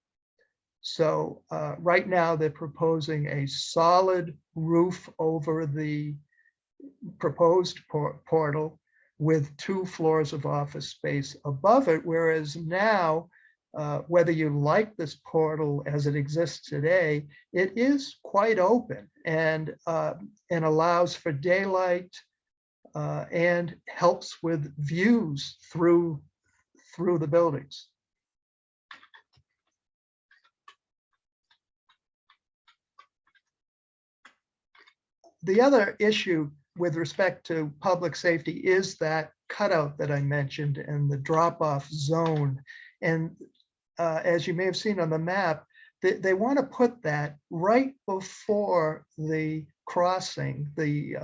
S7: So right now they're proposing a solid roof over the proposed portal with 2 floors of office space above it, whereas now, whether you like this portal as it exists today, it is quite open and allows for daylight and helps with views through the buildings. The other issue with respect to public safety is that cutout that I mentioned and the drop-off zone. And as you may have seen on the map, they want to put that right before the crossing, the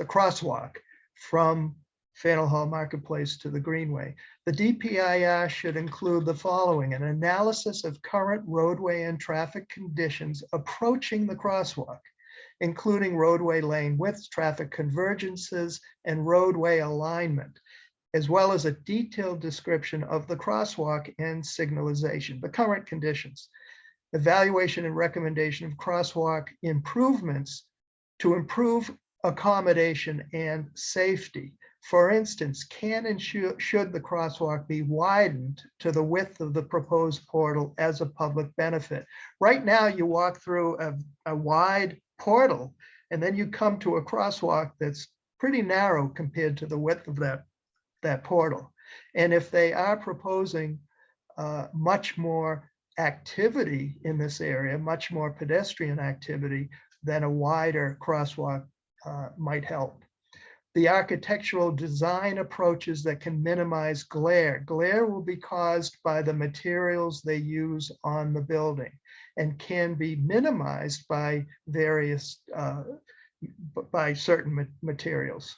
S7: crosswalk from Faneuil Hall Marketplace to the Greenway. The DPIR should include the following: an analysis of current roadway and traffic conditions approaching the crosswalk, including roadway lane widths, traffic convergences, and roadway alignment, as well as a detailed description of the crosswalk and signalization, the current conditions. Evaluation and recommendation of crosswalk improvements to improve accommodation and safety. For instance, can and should the crosswalk be widened to the width of the proposed portal as a public benefit? Right now, you walk through a wide portal, and then you come to a crosswalk that's pretty narrow compared to the width of that portal. And if they are proposing much more activity in this area, much more pedestrian activity, then a wider crosswalk might help. The architectural design approaches that can minimize glare. Glare will be caused by the materials they use on the building and can be minimized by various, by certain materials.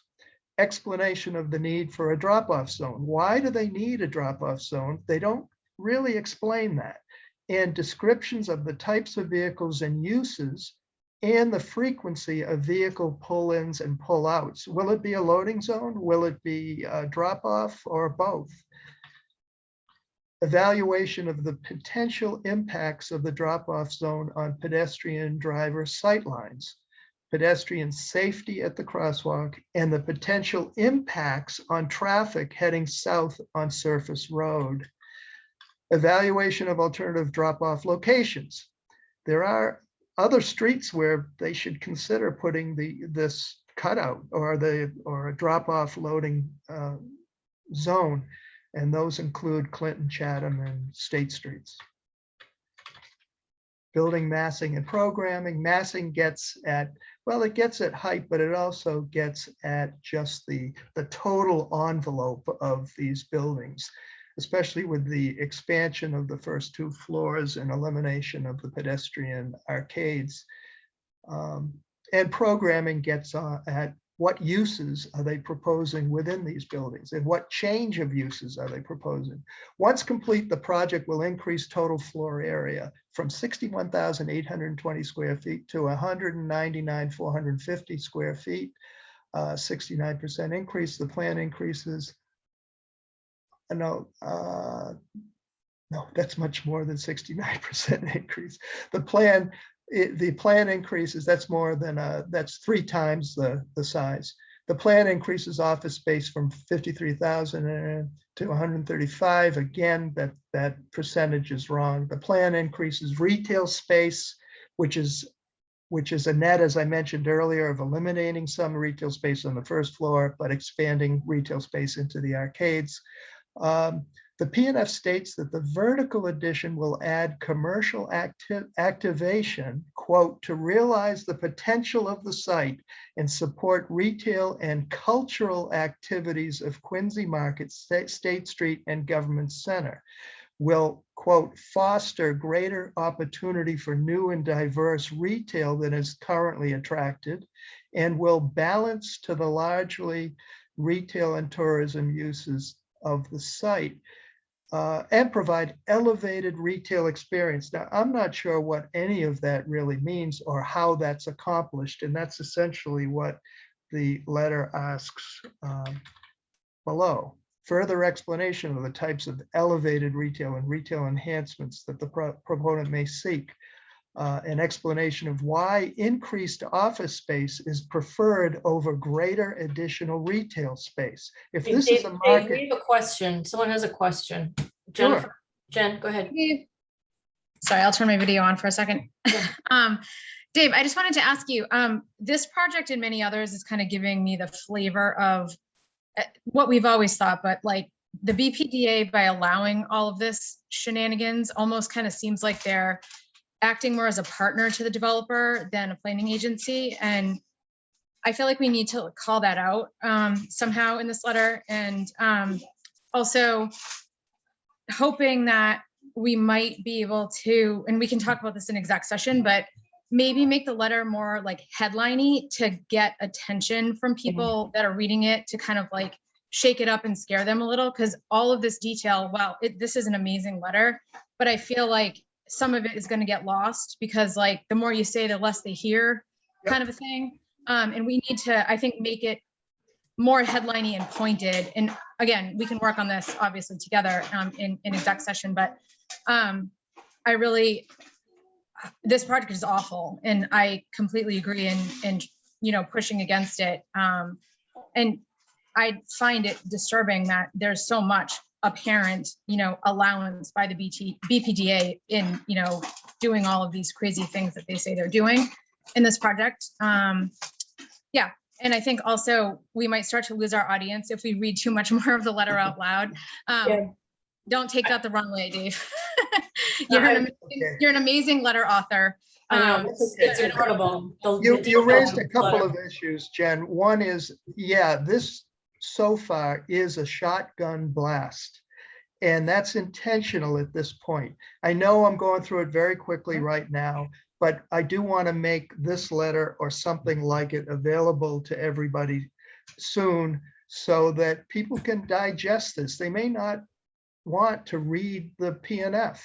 S7: Explanation of the need for a drop-off zone. Why do they need a drop-off zone? They don't really explain that. And descriptions of the types of vehicles and uses and the frequency of vehicle pull-ins and pull-outs. Will it be a loading zone? Will it be a drop-off, or both? Evaluation of the potential impacts of the drop-off zone on pedestrian driver sightlines, pedestrian safety at the crosswalk, and the potential impacts on traffic heading south on Surface Road. Evaluation of alternative drop-off locations. There are other streets where they should consider putting this cutout or a drop-off loading zone, and those include Clinton, Chatham, and State Streets. Building massing and programming. Massing gets at, well, it gets at height, but it also gets at just the total envelope of these buildings, especially with the expansion of the first 2 floors and elimination of the pedestrian arcades. And programming gets at what uses are they proposing within these buildings and what change of uses are they proposing. Once complete, the project will increase total floor area from 61,820 square feet to 199,450 square feet, 69% increase. The plan increases. No, that's much more than 69% increase. The plan increases, that's more than, that's 3 times the size. The plan increases office space from 53,000 to 135. Again, that percentage is wrong. The plan increases retail space, which is a net, as I mentioned earlier, of eliminating some retail space on the first floor, but expanding retail space into the arcades. The PNF states that the vertical addition will add commercial activation, quote, to realize the potential of the site and support retail and cultural activities of Quincy Market, State Street, and Government Center. Will, quote, foster greater opportunity for new and diverse retail than is currently attracted, and will balance to the largely retail and tourism uses of the site, and provide elevated retail experience. Now, I'm not sure what any of that really means or how that's accomplished, and that's essentially what the letter asks below. further explanation of the types of elevated retail and retail enhancements that the proponent may seek, an explanation of why increased office space is preferred over greater additional retail space. If this is a
S2: Dave,
S7: market.
S2: we have a question. Someone has a question. Jennifer, Jen, go ahead.
S11: Sorry, I'll turn my video on for a second.
S2: Yeah.
S11: Dave, I just wanted to ask you, this project and many others is kind of giving me the flavor of what we've always thought, but like the BPDA, by allowing all of this shenanigans, almost kind of seems like they're acting more as a partner to the developer than a planning agency. And I feel like we need to call that out somehow in this letter. And also hoping that we might be able to, and we can talk about this in exec session, but maybe make the letter more like headliney to get attention from people that are reading it, to kind of like shake it up and scare them a little. Because all of this detail, wow, this is an amazing letter, but I feel like some of it is going to get lost because like the more you say, the less they hear, kind of a thing. And we need to, I think, make it more headliney and pointed. And again, we can work on this obviously together in exec session, but I really, this project is awful and I completely agree in pushing against it. And I find it disturbing that there's so much apparent, allowance by the BPDA in, doing all of these crazy things that they say they're doing in this project. Yeah. And I think also we might start to lose our audience if we read too much more of the letter out loud. Don't take that the wrong way, Dave. You're an amazing letter author.
S2: I know, it's incredible.
S7: You raised a couple of issues, Jen. One is, this so far is a shotgun blast. And that's intentional at this point. I know I'm going through it very quickly right now, but I do want to make this letter or something like it available to everybody soon so that people can digest this. They may not want to read the PNF,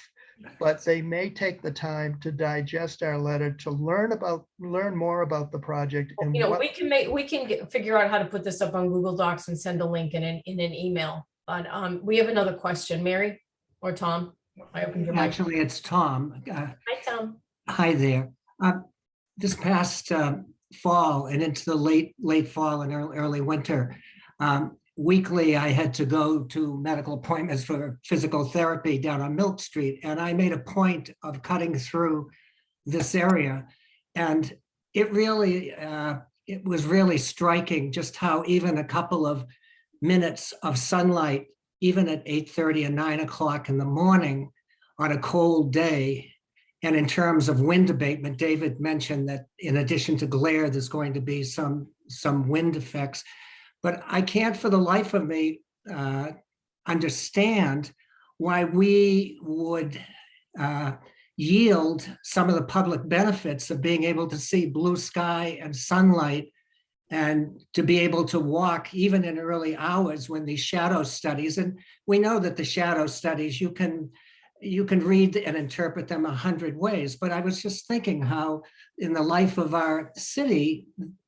S7: but they may take the time to digest our letter, to learn more about the project. And
S2: we can figure out how to put this up on Google Docs and send a link in an email. But we have another question, Mary or Tom. I opened your mic.
S12: Actually, it's Tom.
S2: Hi, Tom.
S12: Hi there. This past fall and into the late fall and early winter, weekly I had to go to medical appointments for physical therapy down on Milk Street, and I made a point of cutting through this area, and it really it was really striking just how even a couple of minutes of sunlight, even at 8:30 and 9 o'clock in the morning on a cold day. And in terms of wind abatement, David mentioned that in addition to glare, there's going to be some wind effects. But I can't for the life of me understand why we would yield some of the public benefits of being able to see blue sky and sunlight, and to be able to walk even in early hours when these shadow studies, and we know that the shadow studies, you can read and interpret them 100 ways. But I was just thinking how in the life of our city,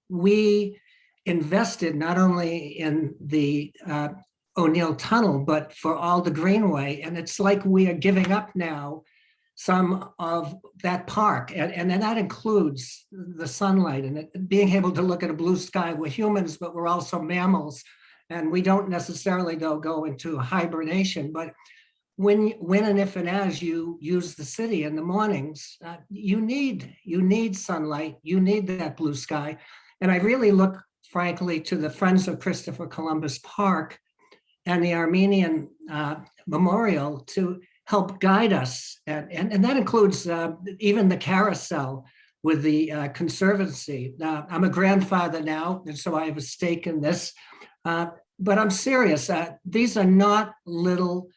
S12: we invested not only in the O'Neill Tunnel, but for all the Greenway. And it's like we are giving up now some of that park. And that includes the sunlight and being able to look at a blue sky. We're humans, but we're also mammals. And we don't necessarily go into hibernation. But when and if and as you use the city in the mornings, you need sunlight, you need that blue sky. And I really look, frankly, to the Friends of Christopher Columbus Park and the Armenian Memorial to help guide us. And that includes even the carousel with the Conservancy. I'm a grandfather now, and so I have a stake in this. But I'm serious. These are not little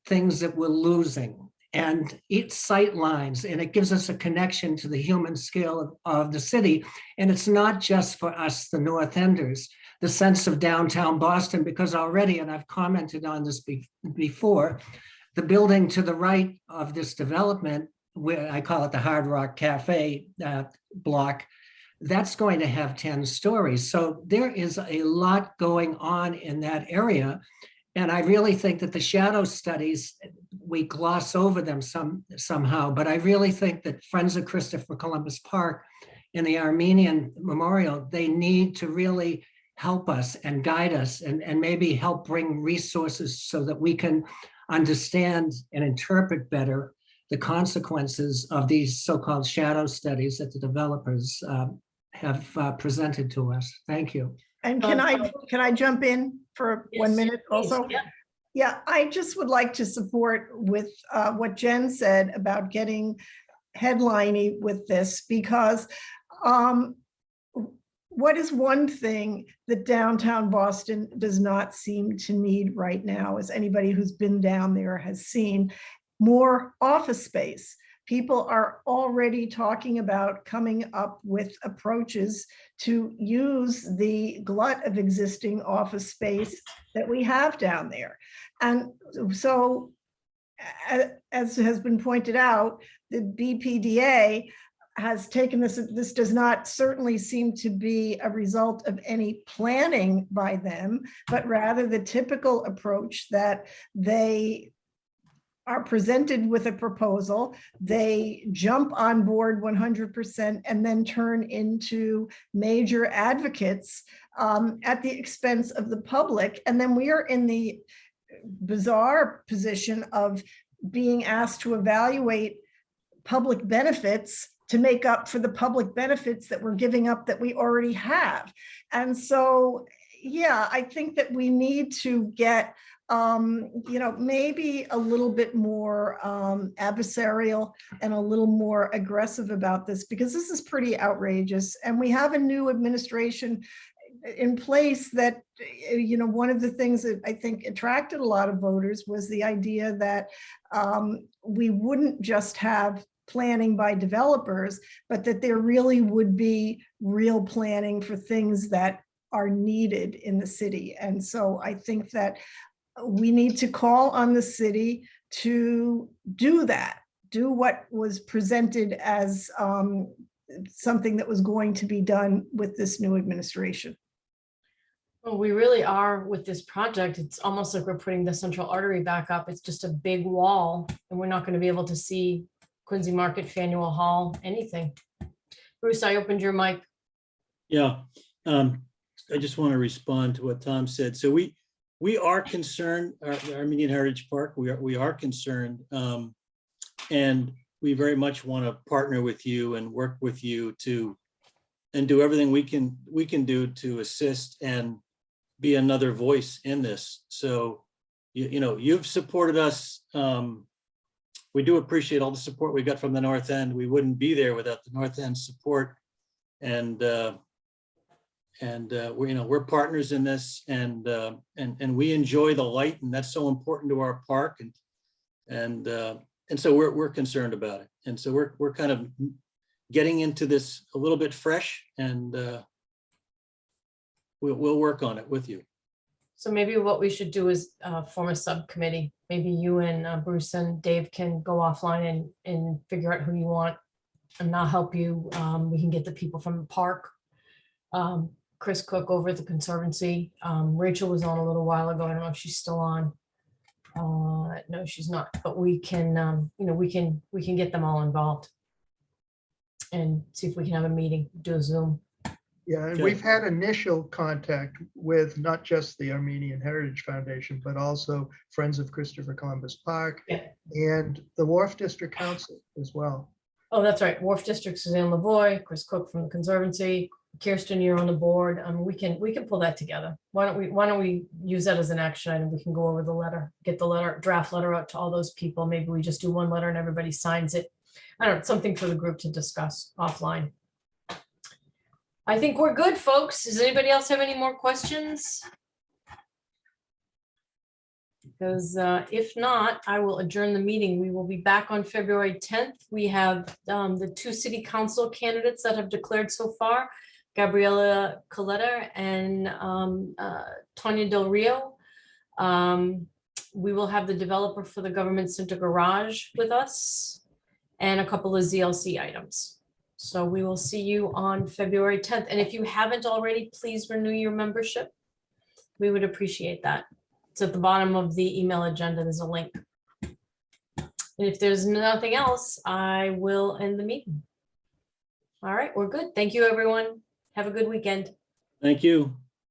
S12: things that we're losing. And it's sight lines, and it gives us a connection to the human scale of the city. And it's not just for us, the North Enders, the sense of downtown Boston, because already, and I've commented on this before, the building to the right of this development, where I call it the Hard Rock Cafe block, that's going to have 10 stories. So there is a lot going on in that area. And I really think that the shadow studies, we gloss over them somehow, but I really think that Friends of Christopher Columbus Park and the Armenian Memorial, they need to really help us and guide us and maybe help bring resources so that we can understand and interpret better the consequences of these so-called shadow studies that the developers have presented to us. Thank you.
S13: And can I jump in for
S2: Yes,
S13: 1 minute
S2: please,
S13: also?
S2: yeah.
S13: Yeah, I just would like to support with what Jen said about getting headliney with this, because what is one thing that downtown Boston does not seem to need right now, as anybody who's been down there has seen, more office space. People are already talking about coming up with approaches to use the glut of existing office space that we have down there. And so, as has been pointed out, the BPDA has taken this does not certainly seem to be a result of any planning by them, but rather the typical approach that they are presented with a proposal, they jump on board 100% and then turn into major advocates at the expense of the public. And then we are in the bizarre position of being asked to evaluate public benefits to make up for the public benefits that we're giving up that we already have. And so, yeah, I think that we need to get maybe a little bit more adversarial and a little more aggressive about this, because this is pretty outrageous. And we have a new administration in place that, one of the things that I think attracted a lot of voters was the idea that we wouldn't just have planning by developers, but that there really would be real planning for things that are needed in the city. And so I think that we need to call on the city to do that, do what was presented as something that was going to be done with this new administration.
S2: Well, we really are with this project. It's almost like we're putting the central artery back up. It's just a big wall and we're not going to be able to see Quincy Market, Faneuil Hall, anything. Bruce, I opened your mic.
S10: Yeah, I just want to respond to what Tom said. So we are concerned, our Armenian Heritage Park, we are concerned, and we very much want to partner with you and work with you and do everything we can do to assist and be another voice in this. So, you've supported us. We do appreciate all the support we got from the North End. We wouldn't be there without the North End support. And we're partners in this, and we enjoy the light, and that's so important to our park, and so we're concerned about it, and so we're kind of getting into this a little bit fresh, and we'll work on it with you.
S2: So maybe what we should do is form a subcommittee. Maybe you and Bruce and Dave can go offline and figure out who you want, and I'll help you. We can get the people from the park. Chris Cook over at the Conservancy. Rachel was on a little while ago. I don't know if she's still on. No, she's not. But we can, we can get them all involved and see if we can have a meeting, do a Zoom.
S7: Yeah, and we've had initial contact with not just the Armenian Heritage Foundation, but also Friends of Christopher Columbus Park and the Wharf District Council as well.
S2: Oh, that's right. Wharf District, Suzanne Lavoie, Chris Cook from the Conservancy, Kirsten, you're on the board. We can pull that together. Why don't we use that as an action item? We can go over the letter, get the draft letter out to all those people. Maybe we just do one letter and everybody signs it. I don't know, something for the group to discuss offline. I think we're good, folks. Does anybody else have any more questions? Because if not, I will adjourn the meeting. We will be back on February 10th. We have the 2 city council candidates that have declared so far, Gabriela Coletta and Tanya Del Rio. We will have the developer for the Government Center Garage with us and a couple of ZLC items. So we will see you on February 10th. And if you haven't already, please renew your membership. We would appreciate that. It's at the bottom of the email agenda. There's a link. And if there's nothing else, I will end the meeting. All right, we're good. Thank you, everyone. Have a good weekend.
S10: Thank you.